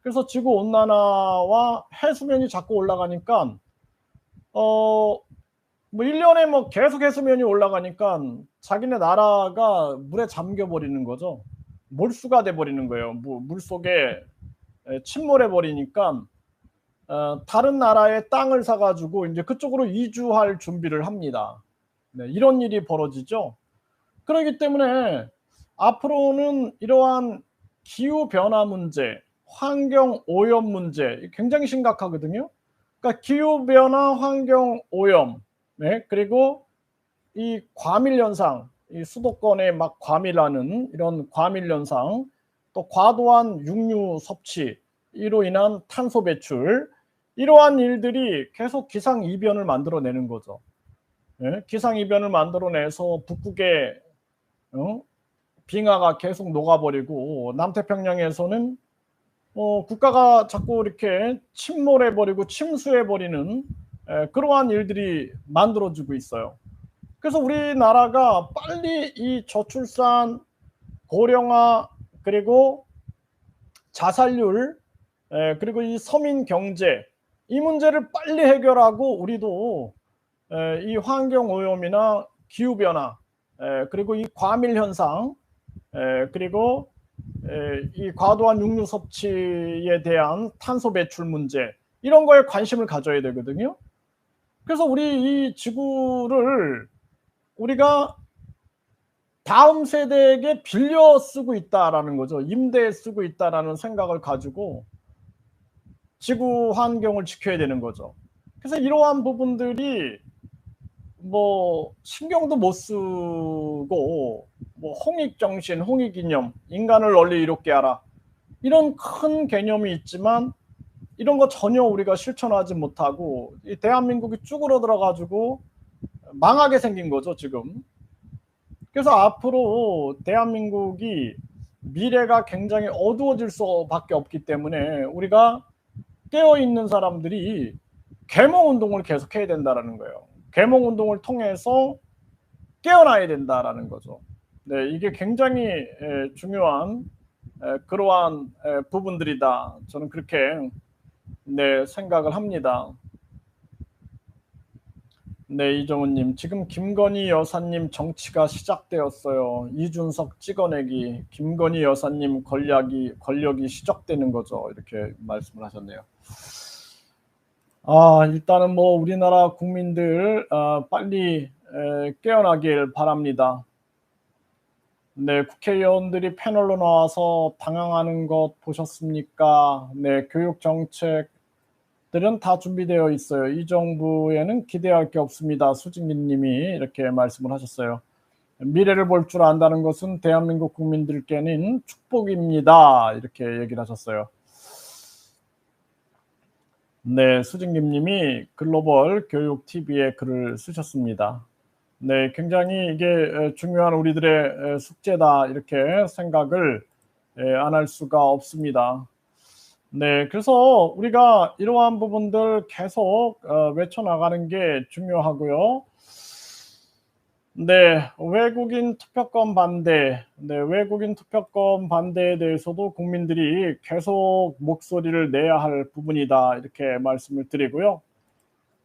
그래서 지구 온난화와 해수면이 자꾸 올라가니까 뭐 1년에 뭐 계속 해수면이 올라가니까 자기네 나라가 물에 잠겨 버리는 거죠. 몰수가 돼 버리는 거예요. 물 속에 침몰해 버리니까 다른 나라의 땅을 사 가지고 이제 그쪽으로 이주할 준비를 합니다. 네, 이런 일이 벌어지죠. 그렇기 때문에 앞으로는 이러한 기후 변화 문제, 환경 오염 문제 굉장히 심각하거든요. 그러니까 기후 변화, 환경 오염, 네, 그리고 이 과밀 현상, 이 수도권에 막 과밀하는 이런 과밀 현상, 또 과도한 육류 섭취, 이로 인한 탄소 배출, 이러한 일들이 계속 기상 이변을 만들어내는 거죠. 예? 기상 이변을 만들어내서 북극에 빙하가 계속 녹아버리고 남태평양에서는 국가가 자꾸 이렇게 침몰해버리고 침수해버리는 그러한 일들이 만들어지고 있어요. 그래서 우리나라가 빨리 이 저출산, 고령화, 그리고 자살률, 그리고 이 서민 경제, 이 문제를 빨리 해결하고 우리도 이 환경 오염이나 기후 변화, 그리고 이 과밀 현상, 그리고 이 과도한 육류 섭취에 대한 탄소 배출 문제, 이런 거에 관심을 가져야 되거든요. 그래서 우리 이 지구를 우리가 다음 세대에게 빌려 쓰고 있다라는 거죠. 임대해 쓰고 있다라는 생각을 가지고 지구 환경을 지켜야 되는 거죠. 그래서 이러한 부분들이 뭐 신경도 못 쓰고 뭐 홍익정신, 홍익이념, 인간을 널리 이롭게 하라, 이런 큰 개념이 있지만 이런 거 전혀 우리가 실천하지 못하고 이 대한민국이 쭈그러들어 가지고 망하게 생긴 거죠, 지금. 그래서 앞으로 대한민국이 미래가 굉장히 어두워질 수밖에 없기 때문에 우리가 깨어있는 사람들이 계몽운동을 계속해야 된다는 거예요. 계몽운동을 통해서 깨어나야 된다는 거죠. 네, 이게 굉장히 중요한 그러한 부분들이다, 저는 그렇게 네, 생각을 합니다. 네, 이정훈님, 지금 김건희 여사님 정치가 시작되었어요. 이준석 찍어내기, 김건희 여사님 권력이 시작되는 거죠. 이렇게 말씀을 하셨네요. 일단은 뭐 우리나라 국민들 빨리 깨어나길 바랍니다. 네, 국회의원들이 패널로 나와서 당황하는 것 보셨습니까? 네, 교육 정책들은 다 준비되어 있어요. 이 정부에는 기대할 게 없습니다. 수진기 님이 이렇게 말씀을 하셨어요. 미래를 볼 줄 안다는 것은 대한민국 국민들께는 축복입니다. 이렇게 얘기를 하셨어요. 네, 수진기 님이 글로벌 교육 TV에 글을 쓰셨습니다. 네, 굉장히 이게 중요한 우리들의 숙제다, 이렇게 생각을 안 할 수가 없습니다. 네, 그래서 우리가 이러한 부분들 계속 외쳐나가는 게 중요하고요. 네, 외국인 투표권 반대, 네, 외국인 투표권 반대에 대해서도 국민들이 계속 목소리를 내야 할 부분이다, 이렇게 말씀을 드리고요.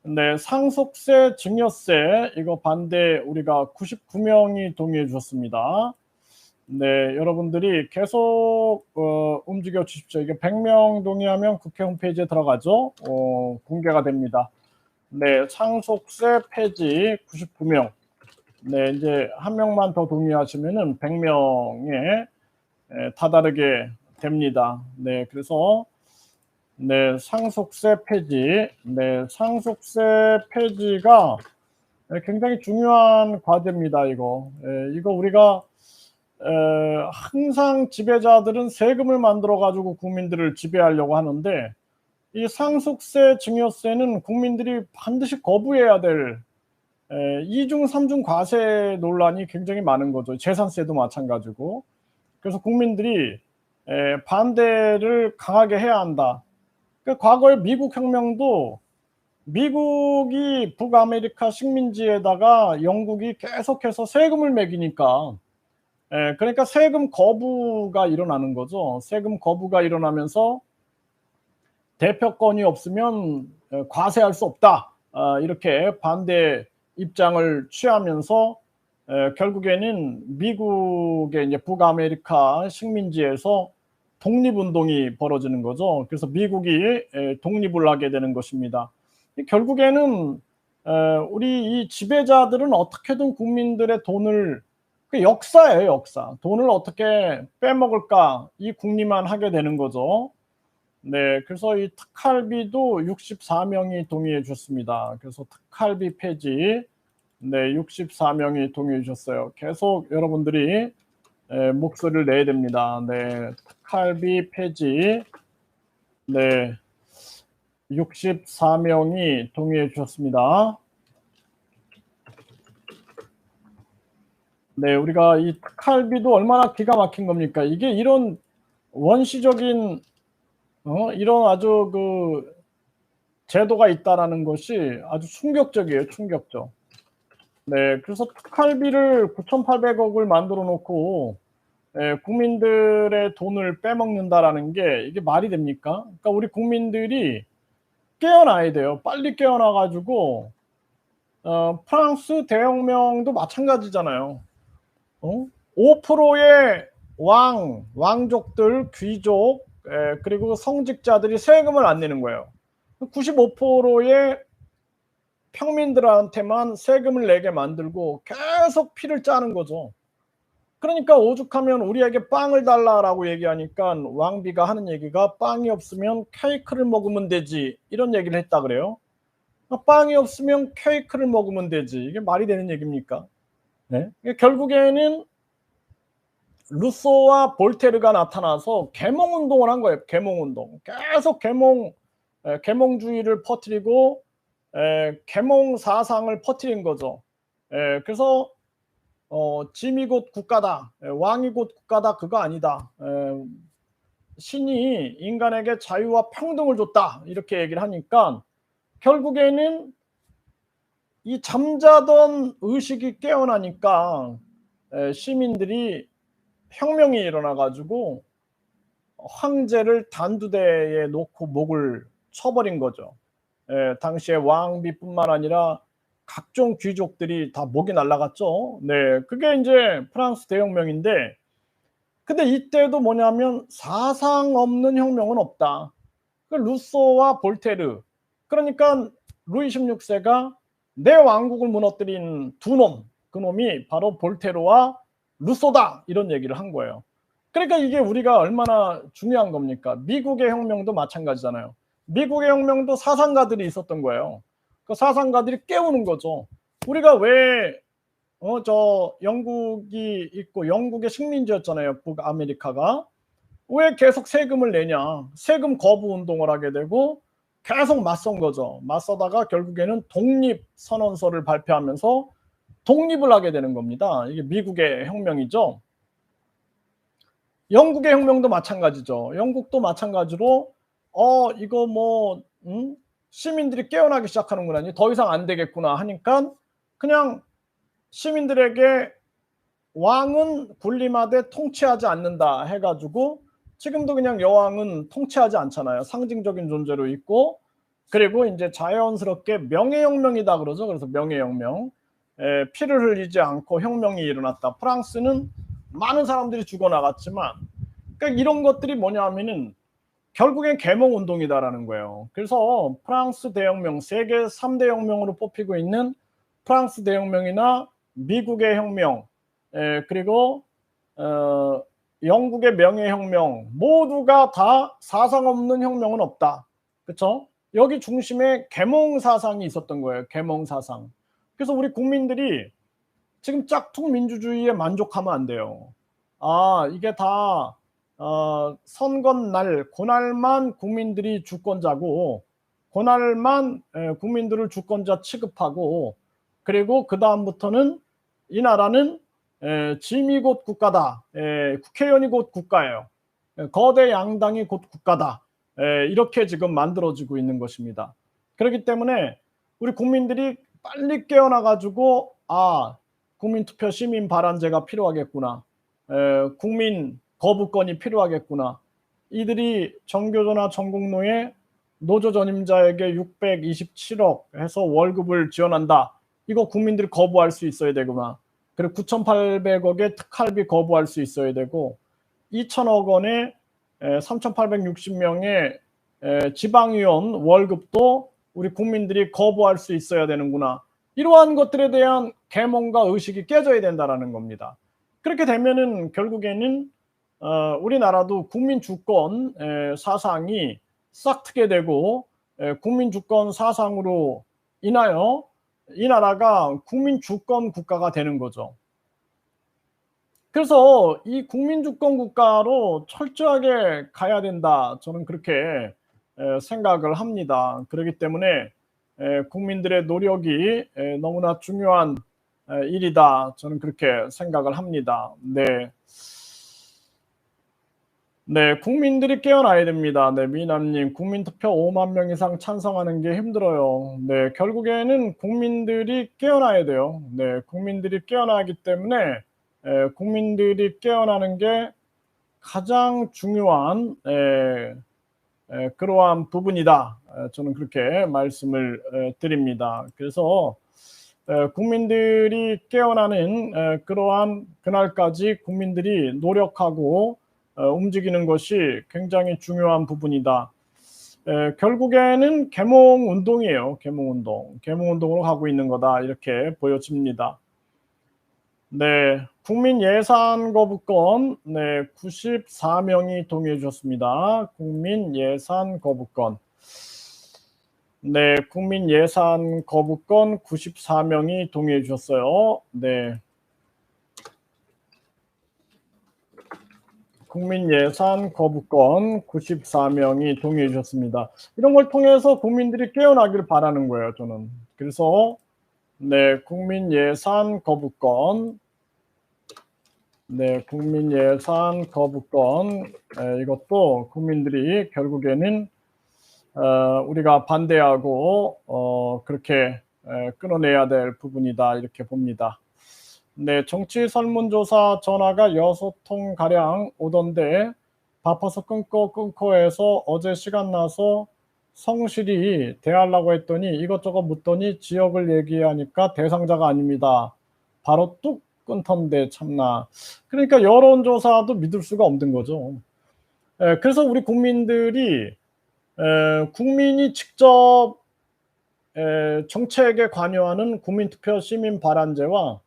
네, 상속세, 증여세 이거 반대 우리가 99명이 동의해 주셨습니다. 네, 여러분들이 계속 움직여 주십시오. 이게 100명 동의하면 국회 홈페이지에 들어가죠. 공개가 됩니다. 네, 상속세 폐지 99명. 네, 이제 한 명만 더 동의하시면은 100명에 다다르게 됩니다. 네, 그래서 네, 상속세 폐지. 네, 상속세 폐지가 굉장히 중요한 과제입니다, 이거. 이거 우리가 항상 지배자들은 세금을 만들어 가지고 국민들을 지배하려고 하는데, 이 상속세, 증여세는 국민들이 반드시 거부해야 될 이중, 삼중 과세 논란이 굉장히 많은 거죠. 재산세도 마찬가지고. 그래서 국민들이 반대를 강하게 해야 한다. 그러니까 과거에 미국 혁명도 미국이 북아메리카 식민지에다가 영국이 계속해서 세금을 매기니까 그러니까 세금 거부가 일어나는 거죠. 세금 거부가 일어나면서 대표권이 없으면 과세할 수 없다. 이렇게 반대 입장을 취하면서 결국에는 미국의 이제 북아메리카 식민지에서 독립운동이 벌어지는 거죠. 그래서 미국이 독립을 하게 되는 것입니다. 결국에는 우리 이 지배자들은 어떻게든 국민들의 돈을, 그 역사예요, 역사. 돈을 어떻게 빼먹을까, 이 궁리만 하게 되는 거죠. 네, 그래서 이 특할비도 64명이 동의해 줬습니다. 그래서 특할비 폐지, 네, 64명이 동의해 주셨어요. 계속 여러분들이 목소리를 내야 됩니다. 네, 특할비 폐지, 네, 64명이 동의해 주셨습니다. 네, 우리가 이 특할비도 얼마나 기가 막힌 겁니까? 이게 이런 원시적인 이런 아주 그 제도가 있다라는 것이 아주 충격적이에요, 충격적. 네, 그래서 특할비를 9,800억을 만들어 놓고 국민들의 돈을 빼먹는다라는 게 이게 말이 됩니까? 그러니까 우리 국민들이 깨어나야 돼요. 빨리 깨어나 가지고 프랑스 대혁명도 마찬가지잖아요. 5%의 왕족들, 귀족, 그리고 성직자들이 세금을 안 내는 거예요. 95%의 평민들한테만 세금을 내게 만들고 계속 피를 짜는 거죠. 그러니까 오죽하면 우리에게 빵을 달라라고 얘기하니까 왕비가 하는 얘기가 빵이 없으면 케이크를 먹으면 되지, 이런 얘기를 했다 그래요. 빵이 없으면 케이크를 먹으면 되지, 이게 말이 되는 얘기입니까? 네? 결국에는 루소와 볼테르가 나타나서 계몽운동을 한 거예요. 계몽운동. 계속 계몽주의를 퍼뜨리고 계몽 사상을 퍼뜨린 거죠. 그래서 짐이 곧 국가다, 왕이 곧 국가다, 그거 아니다. 신이 인간에게 자유와 평등을 줬다, 이렇게 얘기를 하니까 결국에는 이 잠자던 의식이 깨어나니까 시민들이 혁명이 일어나 가지고 황제를 단두대에 놓고 목을 쳐버린 거죠. 당시에 왕비뿐만 아니라 각종 귀족들이 다 목이 날라갔죠. 네, 그게 이제 프랑스 대혁명인데, 근데 이때도 뭐냐면 사상 없는 혁명은 없다. 그 루소와 볼테르, 그러니까 루이 16세가 내 왕국을 무너뜨린 두 놈, 그 놈이 바로 볼테르와 루소다, 이런 얘기를 한 거예요. 그러니까 이게 우리가 얼마나 중요한 겁니까? 미국의 혁명도 마찬가지잖아요. 미국의 혁명도 사상가들이 있었던 거예요. 그 사상가들이 깨우는 거죠. 우리가 왜 저 영국이 있고 영국의 식민지였잖아요, 북아메리카가. 왜 계속 세금을 내냐? 세금 거부 운동을 하게 되고 계속 맞선 거죠. 맞서다가 결국에는 독립 선언서를 발표하면서 독립을 하게 되는 겁니다. 이게 미국의 혁명이죠. 영국의 혁명도 마찬가지죠. 영국도 마찬가지로 이거 뭐 시민들이 깨어나기 시작하는구나, 더 이상 안 되겠구나 하니까 그냥 시민들에게 왕은 군림하되 통치하지 않는다 해가지고 지금도 그냥 여왕은 통치하지 않잖아요. 상징적인 존재로 있고, 그리고 이제 자연스럽게 명예혁명이다 그러죠. 그래서 명예혁명, 피를 흘리지 않고 혁명이 일어났다. 프랑스는 많은 사람들이 죽어나갔지만, 그러니까 이런 것들이 뭐냐 하면은 결국엔 계몽운동이다라는 거예요. 그래서 프랑스 대혁명, 세계 3대 혁명으로 뽑히고 있는 프랑스 대혁명이나 미국의 혁명, 그리고 영국의 명예혁명, 모두가 다 사상 없는 혁명은 없다. 그렇죠? 여기 중심에 계몽 사상이 있었던 거예요. 계몽 사상. 그래서 우리 국민들이 지금 짝퉁 민주주의에 만족하면 안 돼요. 이게 다 선거날, 그날만 국민들이 주권자고, 그날만 국민들을 주권자 취급하고, 그리고 그 다음부터는 이 나라는 짐이 곧 국가다, 국회의원이 곧 국가예요, 거대 양당이 곧 국가다, 이렇게 지금 만들어지고 있는 것입니다. 그렇기 때문에 우리 국민들이 빨리 깨어나가지고 국민투표 시민 발안제가 필요하겠구나, 국민 거부권이 필요하겠구나, 이들이 정교조나 정국로에 노조 전임자에게 627억 해서 월급을 지원한다. 이거 국민들이 거부할 수 있어야 되구나. 그리고 9,800억의 특할비 거부할 수 있어야 되고 2천억 원의 3,860명의 지방의원 월급도 우리 국민들이 거부할 수 있어야 되는구나. 이러한 것들에 대한 계몽과 의식이 깨져야 된다는 겁니다. 그렇게 되면은 결국에는 우리나라도 국민 주권 사상이 싹 트게 되고 국민 주권 사상으로 인하여 이 나라가 국민 주권 국가가 되는 거죠. 그래서 이 국민 주권 국가로 철저하게 가야 된다. 저는 그렇게 생각을 합니다. 그렇기 때문에 국민들의 노력이 너무나 중요한 일이다. 저는 그렇게 생각을 합니다. 네. 네, 국민들이 깨어나야 됩니다. 네, 미남님, 국민투표 5만 명 이상 찬성하는 게 힘들어요. 네, 결국에는 국민들이 깨어나야 돼요. 네, 국민들이 깨어나기 때문에 국민들이 깨어나는 게 가장 중요한 그러한 부분이다. 저는 그렇게 말씀을 드립니다. 그래서 국민들이 깨어나는 그러한 그날까지 국민들이 노력하고 움직이는 것이 굉장히 중요한 부분이다. 결국에는 계몽운동이에요. 계몽운동. 계몽운동으로 가고 있는 거다. 이렇게 보여집니다. 네, 국민 예산 거부권 94명이 동의해 주셨습니다. 국민 예산 거부권. 네, 국민 예산 거부권 94명이 동의해 주셨어요. 네. 국민 예산 거부권 94명이 동의해 주셨습니다. 이런 걸 통해서 국민들이 깨어나기를 바라는 거예요, 저는. 그래서 네, 국민 예산 거부권. 네, 국민 예산 거부권. 이것도 국민들이 결국에는 우리가 반대하고 그렇게 끊어내야 될 부분이다. 이렇게 봅니다. 네, 정치 설문조사 전화가 6통 가량 오던데 바빠서 끊고 해서 어제 시간 나서 성실히 대하려고 했더니 이것저것 묻더니 지역을 얘기하니까 대상자가 아닙니다. 바로 뚝 끊던데 참나. 그러니까 여론조사도 믿을 수가 없는 거죠. 그래서 우리 국민들이 국민이 직접 정책에 관여하는 국민투표 시민발안제와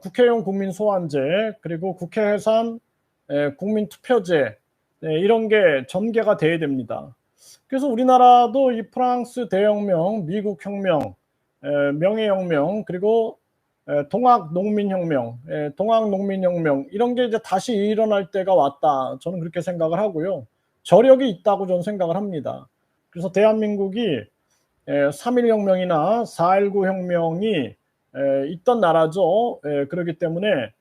국회의원 국민소환제 그리고 국회 해산 국민투표제 이런 게 전개가 돼야 됩니다. 그래서 우리나라도 이 프랑스 대혁명, 미국 혁명, 명예혁명 그리고 동학농민혁명, 동학농민혁명 이런 게 이제 다시 일어날 때가 왔다. 저는 그렇게 생각을 하고요. 저력이 있다고 저는 생각을 합니다. 그래서 대한민국이 3.1혁명이나 4.19 혁명이 있던 나라죠. 그렇기 때문에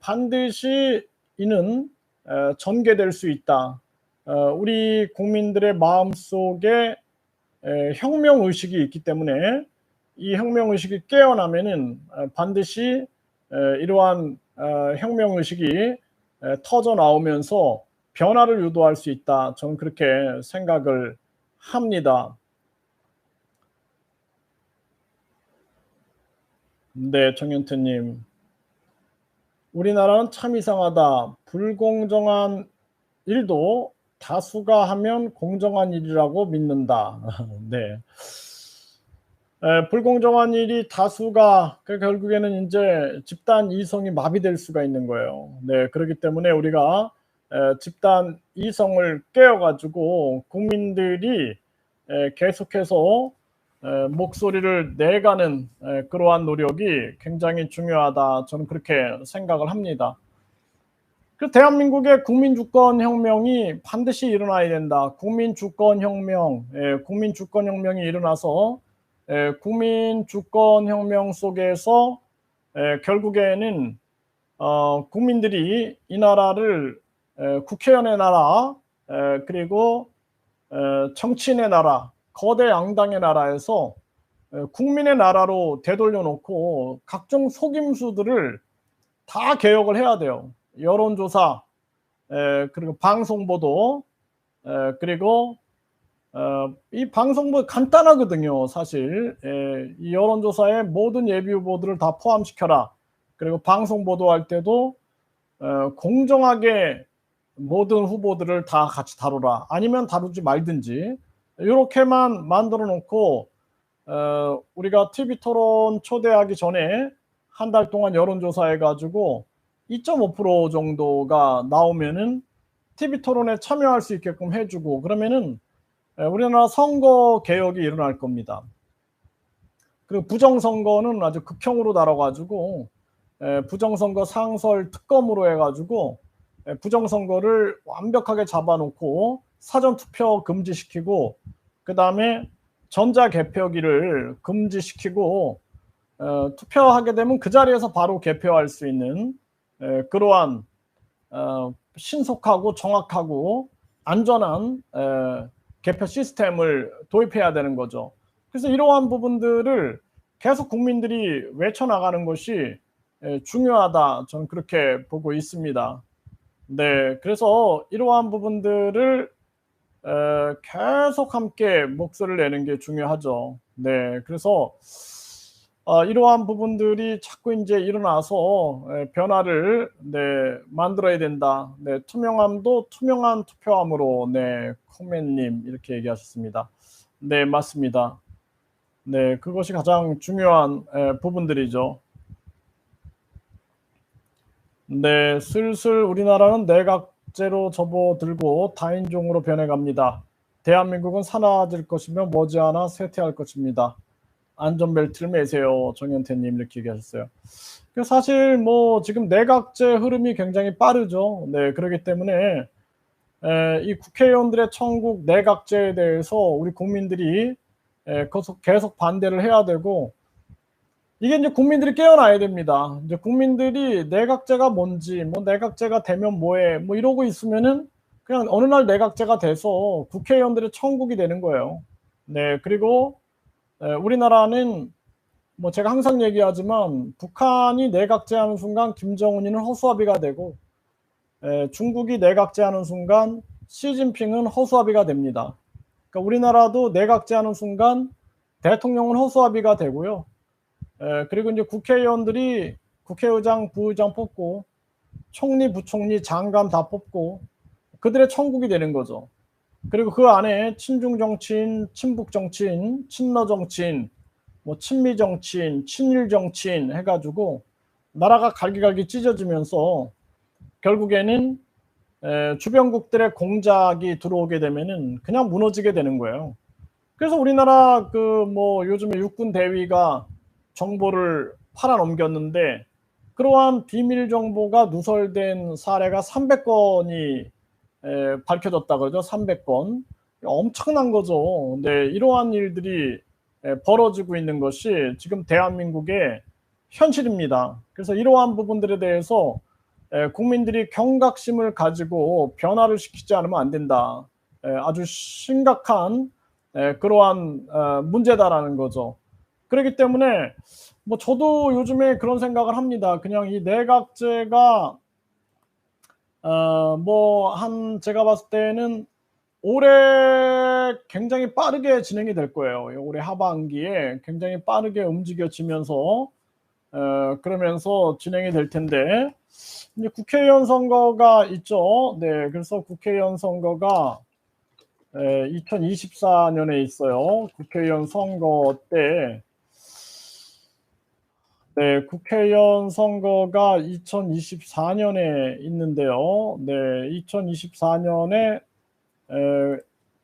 반드시 이는 전개될 수 있다. 우리 국민들의 마음속에 혁명의식이 있기 때문에 이 혁명의식이 깨어나면은 반드시 이러한 혁명의식이 터져 나오면서 변화를 유도할 수 있다. 저는 그렇게 생각을 합니다. 네, 정현태님. 우리나라는 참 이상하다. 불공정한 일도 다수가 하면 공정한 일이라고 믿는다. 네. 불공정한 일이 다수가 결국에는 이제 집단 이성이 마비될 수가 있는 거예요. 네, 그렇기 때문에 우리가 집단 이성을 깨워가지고 국민들이 계속해서 목소리를 내가는 그러한 노력이 굉장히 중요하다. 저는 그렇게 생각을 합니다. 그 대한민국의 국민주권혁명이 반드시 일어나야 된다. 국민주권혁명, 국민주권혁명이 일어나서 국민주권혁명 속에서 결국에는 국민들이 이 나라를 국회의원의 나라 그리고 정치인의 나라 거대 양당의 나라에서 국민의 나라로 되돌려 놓고 각종 속임수들을 다 개혁을 해야 돼요. 여론조사 그리고 방송보도 그리고 이 방송부 간단하거든요, 사실. 이 여론조사에 모든 예비 후보들을 다 포함시켜라. 그리고 방송 보도할 때도 공정하게 모든 후보들을 다 같이 다루라. 아니면 다루지 말든지. 이렇게만 만들어 놓고 우리가 TV 토론 초대하기 전에 한 달 동안 여론조사 해가지고 2.5% 정도가 나오면은 TV 토론에 참여할 수 있게끔 해주고, 그러면은 우리나라 선거 개혁이 일어날 겁니다. 그리고 부정선거는 아주 극형으로 다뤄가지고 부정선거 상설 특검으로 해가지고 부정선거를 완벽하게 잡아놓고 사전투표 금지시키고, 그 다음에 전자개표기를 금지시키고 투표하게 되면 그 자리에서 바로 개표할 수 있는 그러한 신속하고 정확하고 안전한 개표 시스템을 도입해야 되는 거죠. 그래서 이러한 부분들을 계속 국민들이 외쳐나가는 것이 중요하다, 저는 그렇게 보고 있습니다. 네, 그래서 이러한 부분들을 계속 함께 목소리를 내는 게 중요하죠. 네, 그래서 이러한 부분들이 자꾸 이제 일어나서 변화를 만들어야 된다. 네, 투명함도 투명한 투표함으로, 네, 콩맨님 이렇게 얘기하셨습니다. 네, 맞습니다. 네, 그것이 가장 중요한 부분들이죠. 네, 슬슬 우리나라는 내각제로 접어들고 다인종으로 변해갑니다. 대한민국은 사나워질 것이며 머지않아 쇠퇴할 것입니다. 안전벨트를 매세요. 정현태님 이렇게 얘기하셨어요. 사실 뭐 지금 내각제 흐름이 굉장히 빠르죠. 네, 그렇기 때문에 이 국회의원들의 청국 내각제에 대해서 우리 국민들이 계속 반대를 해야 되고, 이게 이제 국민들이 깨어나야 됩니다. 이제 국민들이 내각제가 뭔지, 뭐 내각제가 되면 뭐해, 뭐 이러고 있으면은 그냥 어느 날 내각제가 돼서 국회의원들의 천국이 되는 거예요. 네, 그리고 우리나라는 뭐 제가 항상 얘기하지만 북한이 내각제하는 순간 김정은이는 허수아비가 되고 중국이 내각제하는 순간 시진핑은 허수아비가 됩니다. 그러니까 우리나라도 내각제하는 순간 대통령은 허수아비가 되고요. 그리고 이제 국회의원들이 국회의장, 부의장 뽑고 총리, 부총리, 장관 다 뽑고 그들의 천국이 되는 거죠. 그리고 그 안에 친중 정치인, 친북 정치인, 친러 정치인, 뭐 친미 정치인, 친일 정치인 해가지고 나라가 갈기갈기 찢어지면서 결국에는 주변국들의 공작이 들어오게 되면은 그냥 무너지게 되는 거예요. 그래서 우리나라 그 뭐 요즘에 육군 대위가 정보를 팔아넘겼는데 그러한 비밀 정보가 누설된 사례가 300건이 밝혀졌다 그러죠. 300건. 엄청난 거죠. 네, 이러한 일들이 벌어지고 있는 것이 지금 대한민국의 현실입니다. 그래서 이러한 부분들에 대해서 국민들이 경각심을 가지고 변화를 시키지 않으면 안 된다. 아주 심각한 그러한 문제다라는 거죠. 그렇기 때문에 뭐 저도 요즘에 그런 생각을 합니다. 그냥 이 내각제가 뭐 한 제가 봤을 때는 올해 굉장히 빠르게 진행이 될 거예요. 올해 하반기에 굉장히 빠르게 움직여지면서 그러면서 진행이 될 텐데, 이제 국회의원 선거가 있죠. 네, 그래서 국회의원 선거가 2024년에 있어요. 국회의원 선거 때, 네, 국회의원 선거가 2024년에 있는데요. 네, 2024년에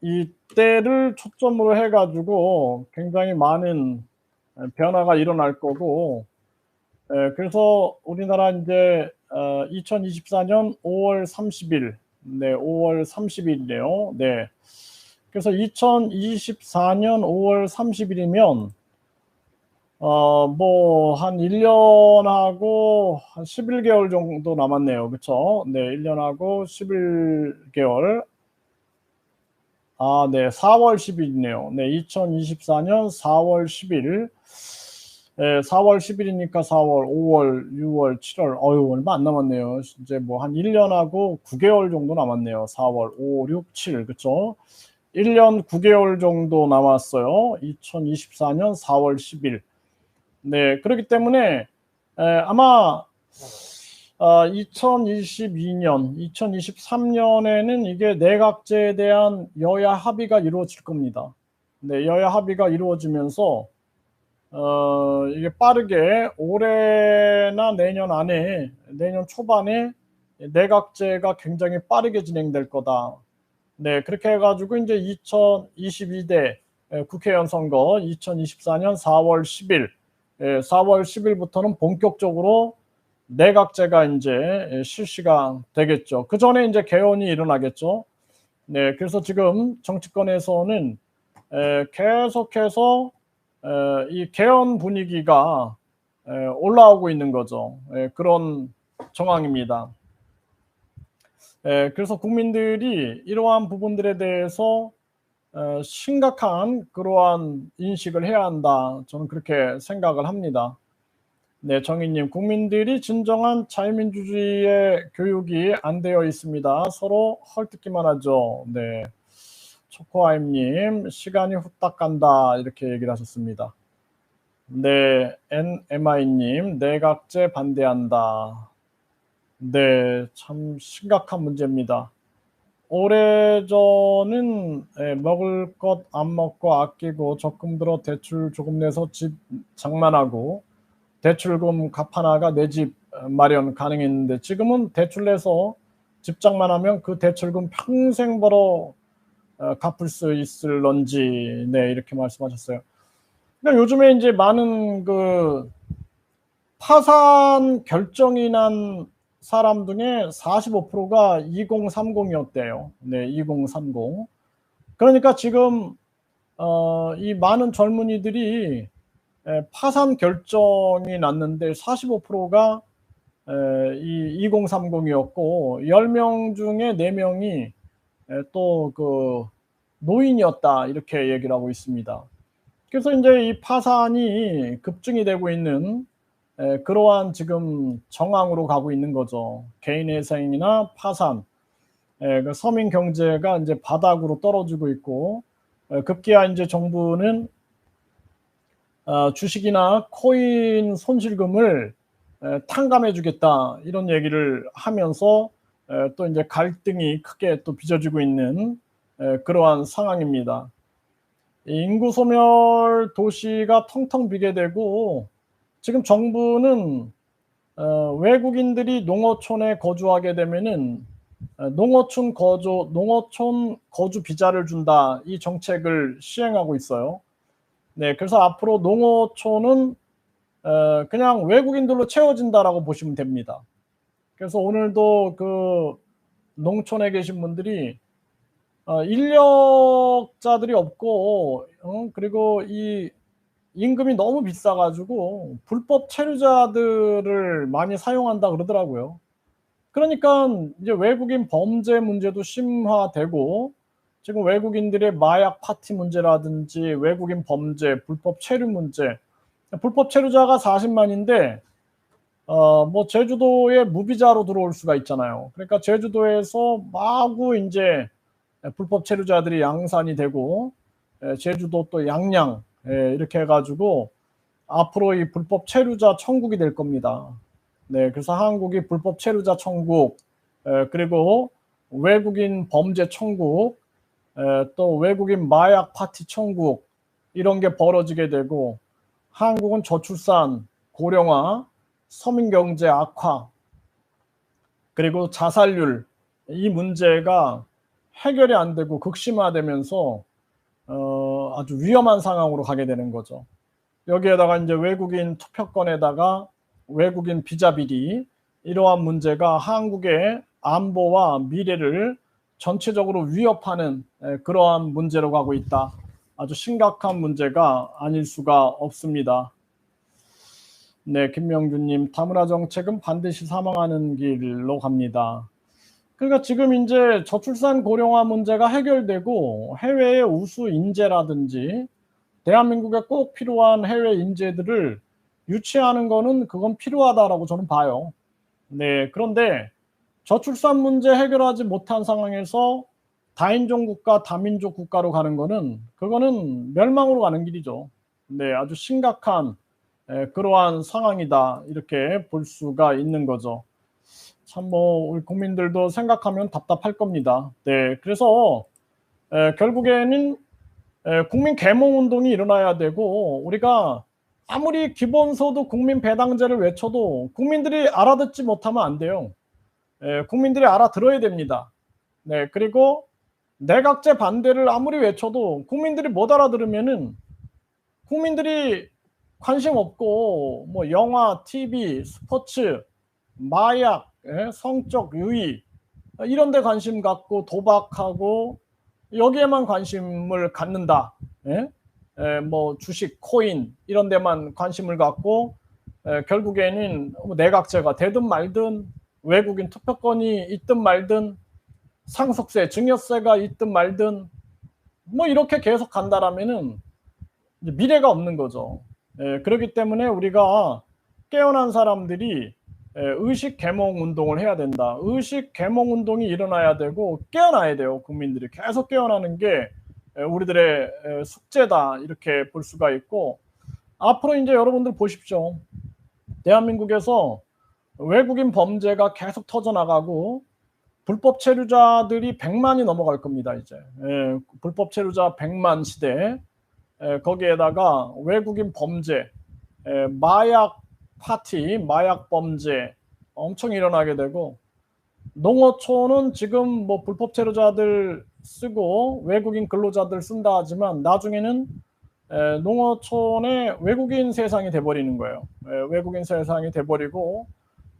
이때를 초점으로 해가지고 굉장히 많은 변화가 일어날 거고, 그래서 우리나라 이제 2024년 5월 30일, 네, 5월 30일이네요. 네. 그래서 2024년 5월 30일이면 뭐 한 1년하고 한 11개월 정도 남았네요. 그렇죠? 네, 1년하고 11개월. 아, 네, 4월 10일이네요. 네, 2024년 4월 10일. 네, 4월 10일이니까 4월, 5월, 6월, 7월. 얼마 안 남았네요. 이제 뭐 한 1년하고 9개월 정도 남았네요. 4월, 5, 6, 7. 그쵸? 1년 9개월 정도 남았어요. 2024년 4월 10일. 네, 그렇기 때문에 아마 2022년, 2023년에는 이게 내각제에 대한 여야 합의가 이루어질 겁니다. 네, 여야 합의가 이루어지면서 이게 빠르게 올해나 내년 안에, 내년 초반에 내각제가 굉장히 빠르게 진행될 거다. 네, 그렇게 해가지고 이제 2022대 국회의원 선거 2024년 4월 10일, 4월 10일부터는 본격적으로 내각제가 이제 실시가 되겠죠. 그 전에 이제 개헌이 일어나겠죠. 네, 그래서 지금 정치권에서는 계속해서 이 개헌 분위기가 올라오고 있는 거죠. 그런 정황입니다. 그래서 국민들이 이러한 부분들에 대해서 심각한 그러한 인식을 해야 한다. 저는 그렇게 생각을 합니다. 네, 정희님, 국민들이 진정한 자유민주주의의 교육이 안 되어 있습니다. 서로 헐뜯기만 하죠. 네, 초코아임님, 시간이 후딱 간다. 이렇게 얘기를 하셨습니다. 네, NMI님, 내각제 반대한다. 네, 참 심각한 문제입니다. 오래전은 먹을 것 안 먹고 아끼고 적금 들어 대출 조금 내서 집 장만하고 대출금 갚아나가 내 집 마련 가능했는데 지금은 대출 내서 집 장만하면 그 대출금 평생 벌어 갚을 수 있을런지. 네, 이렇게 말씀하셨어요. 그러니까 요즘에 이제 많은 그 파산 결정이 난 사람 중에 45%가 2030이었대요. 네, 2030. 그러니까 지금 이 많은 젊은이들이 파산 결정이 났는데 45%가 이 2030이었고 10명 중에 4명이 또 그 노인이었다 이렇게 얘기를 하고 있습니다. 그래서 이제 이 파산이 급증이 되고 있는 그러한 지금 정황으로 가고 있는 거죠. 개인회생이나 파산, 그 서민 경제가 이제 바닥으로 떨어지고 있고 급기야 이제 정부는 주식이나 코인 손실금을 탕감해주겠다 이런 얘기를 하면서 또 이제 갈등이 크게 또 빚어지고 있는 그러한 상황입니다. 인구 소멸 도시가 텅텅 비게 되고 지금 정부는 외국인들이 농어촌에 거주하게 되면은 농어촌 거주 비자를 준다 이 정책을 시행하고 있어요. 네, 그래서 앞으로 농어촌은 그냥 외국인들로 채워진다라고 보시면 됩니다. 그래서 오늘도 그 농촌에 계신 분들이 인력자들이 없고 그리고 이 임금이 너무 비싸가지고 불법 체류자들을 많이 사용한다 그러더라고요. 그러니까 이제 외국인 범죄 문제도 심화되고 지금 외국인들의 마약 파티 문제라든지 외국인 범죄, 불법 체류 문제, 불법 체류자가 40만인데 뭐 제주도에 무비자로 들어올 수가 있잖아요. 그러니까 제주도에서 마구 이제 불법 체류자들이 양산이 되고 제주도 또 양양 이렇게 해가지고 앞으로 이 불법 체류자 천국이 될 겁니다. 네, 그래서 한국이 불법 체류자 천국, 그리고 외국인 범죄 천국, 또 외국인 마약 파티 천국 이런 게 벌어지게 되고 한국은 저출산, 고령화, 서민 경제 악화, 그리고 자살률 이 문제가 해결이 안 되고 극심화되면서 아주 위험한 상황으로 가게 되는 거죠. 여기에다가 이제 외국인 투표권에다가 외국인 비자 비리 이러한 문제가 한국의 안보와 미래를 전체적으로 위협하는 그러한 문제로 가고 있다. 아주 심각한 문제가 아닐 수가 없습니다. 네, 김명준님, 다문화 정책은 반드시 사망하는 길로 갑니다. 그러니까 지금 이제 저출산 고령화 문제가 해결되고 해외의 우수 인재라든지 대한민국에 꼭 필요한 해외 인재들을 유치하는 거는 그건 필요하다라고 저는 봐요. 네, 그런데 저출산 문제 해결하지 못한 상황에서 다인종 국가, 다민족 국가로 가는 거는 그거는 멸망으로 가는 길이죠. 네, 아주 심각한 그러한 상황이다 이렇게 볼 수가 있는 거죠. 참 뭐 우리 국민들도 생각하면 답답할 겁니다. 네, 그래서 결국에는 국민 계몽 운동이 일어나야 되고 우리가 아무리 기본소득 국민 배당제를 외쳐도 국민들이 알아듣지 못하면 안 돼요. 국민들이 알아들어야 됩니다. 네, 그리고 내각제 반대를 아무리 외쳐도 국민들이 못 알아들으면은 국민들이 관심 없고 뭐 영화, TV, 스포츠, 마약, 성적 유의 이런 데 관심 갖고 도박하고 여기에만 관심을 갖는다. 뭐 주식, 코인 이런 데만 관심을 갖고 결국에는 내각제가 되든 말든 외국인 투표권이 있든 말든 상속세, 증여세가 있든 말든 뭐 이렇게 계속 간다라면은 미래가 없는 거죠. 그렇기 때문에 우리가 깨어난 사람들이 의식 계몽 운동을 해야 된다. 의식 계몽 운동이 일어나야 되고 깨어나야 돼요. 국민들이 계속 깨어나는 게 우리들의 숙제다 이렇게 볼 수가 있고 앞으로 이제 여러분들 보십시오. 대한민국에서 외국인 범죄가 계속 터져나가고 불법 체류자들이 100만이 넘어갈 겁니다. 이제 불법 체류자 100만 시대 거기에다가 외국인 범죄, 마약 파티, 마약 범죄 엄청 일어나게 되고 농어촌은 지금 뭐 불법 체류자들 쓰고 외국인 근로자들 쓴다 하지만 나중에는 농어촌에 외국인 세상이 돼버리는 거예요. 외국인 세상이 돼버리고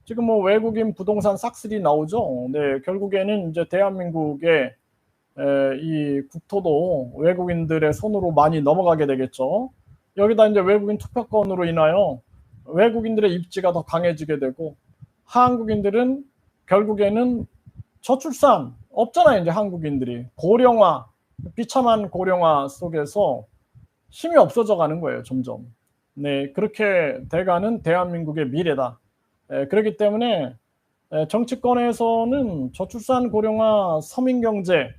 지금 뭐 외국인 부동산 싹쓸이 나오죠. 네, 결국에는 이제 대한민국의 이 국토도 외국인들의 손으로 많이 넘어가게 되겠죠. 여기다 이제 외국인 투표권으로 인하여 외국인들의 입지가 더 강해지게 되고 한국인들은 결국에는 저출산 없잖아요. 이제 한국인들이 고령화, 비참한 고령화 속에서 힘이 없어져 가는 거예요. 점점. 네, 그렇게 돼가는 대한민국의 미래다. 그렇기 때문에 정치권에서는 저출산 고령화, 서민경제,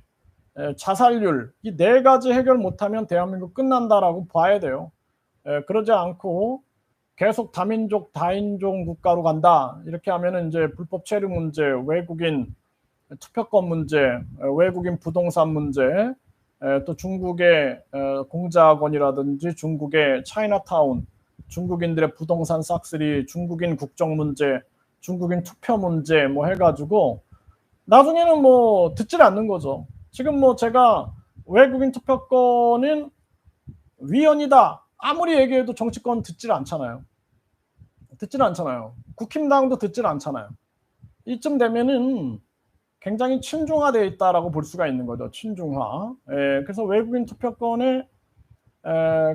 자살률 이 네 가지 해결 못하면 대한민국 끝난다라고 봐야 돼요. 그러지 않고 계속 다민족, 다인종 국가로 간다 이렇게 하면은 이제 불법 체류 문제, 외국인 투표권 문제, 외국인 부동산 문제, 또 중국의 공작원이라든지 중국의 차이나타운, 중국인들의 부동산 싹쓸이, 중국인 국정 문제, 중국인 투표 문제 뭐 해가지고 나중에는 뭐 듣질 않는 거죠. 지금 뭐 제가 외국인 투표권은 위헌이다 아무리 얘기해도 정치권 듣질 않잖아요. 듣질 않잖아요. 국힘당도 듣질 않잖아요. 이쯤 되면은 굉장히 친중화되어 있다라고 볼 수가 있는 거죠. 친중화. 그래서 외국인 투표권에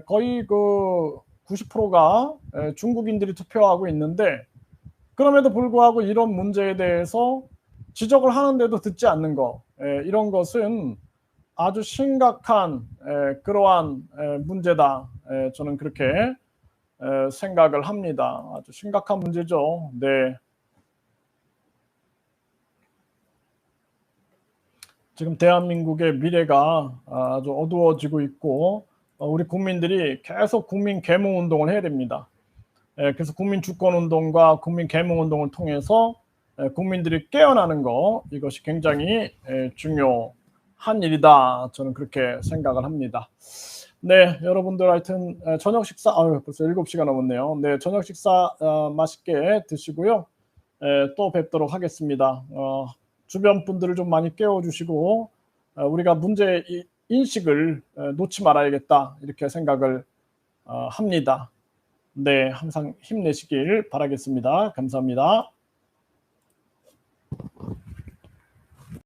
거의 그 90%가 중국인들이 투표하고 있는데 그럼에도 불구하고 이런 문제에 대해서 지적을 하는데도 듣지 않는 거 이런 것은 아주 심각한 그러한 문제다. 저는 그렇게 생각을 합니다. 아주 심각한 문제죠. 네. 지금 대한민국의 미래가 아주 어두워지고 있고 우리 국민들이 계속 국민 계몽 운동을 해야 됩니다. 그래서 국민 주권 운동과 국민 계몽 운동을 통해서 국민들이 깨어나는 거 이것이 굉장히 중요한 일이다. 저는 그렇게 생각을 합니다. 네, 여러분들 하여튼 저녁 식사 벌써 7시가 넘었네요. 네, 저녁 식사 맛있게 드시고요. 또 뵙도록 하겠습니다. 주변 분들을 좀 많이 깨워주시고 우리가 문제 인식을 놓지 말아야겠다 이렇게 생각을 합니다. 네, 항상 힘내시길 바라겠습니다. 감사합니다.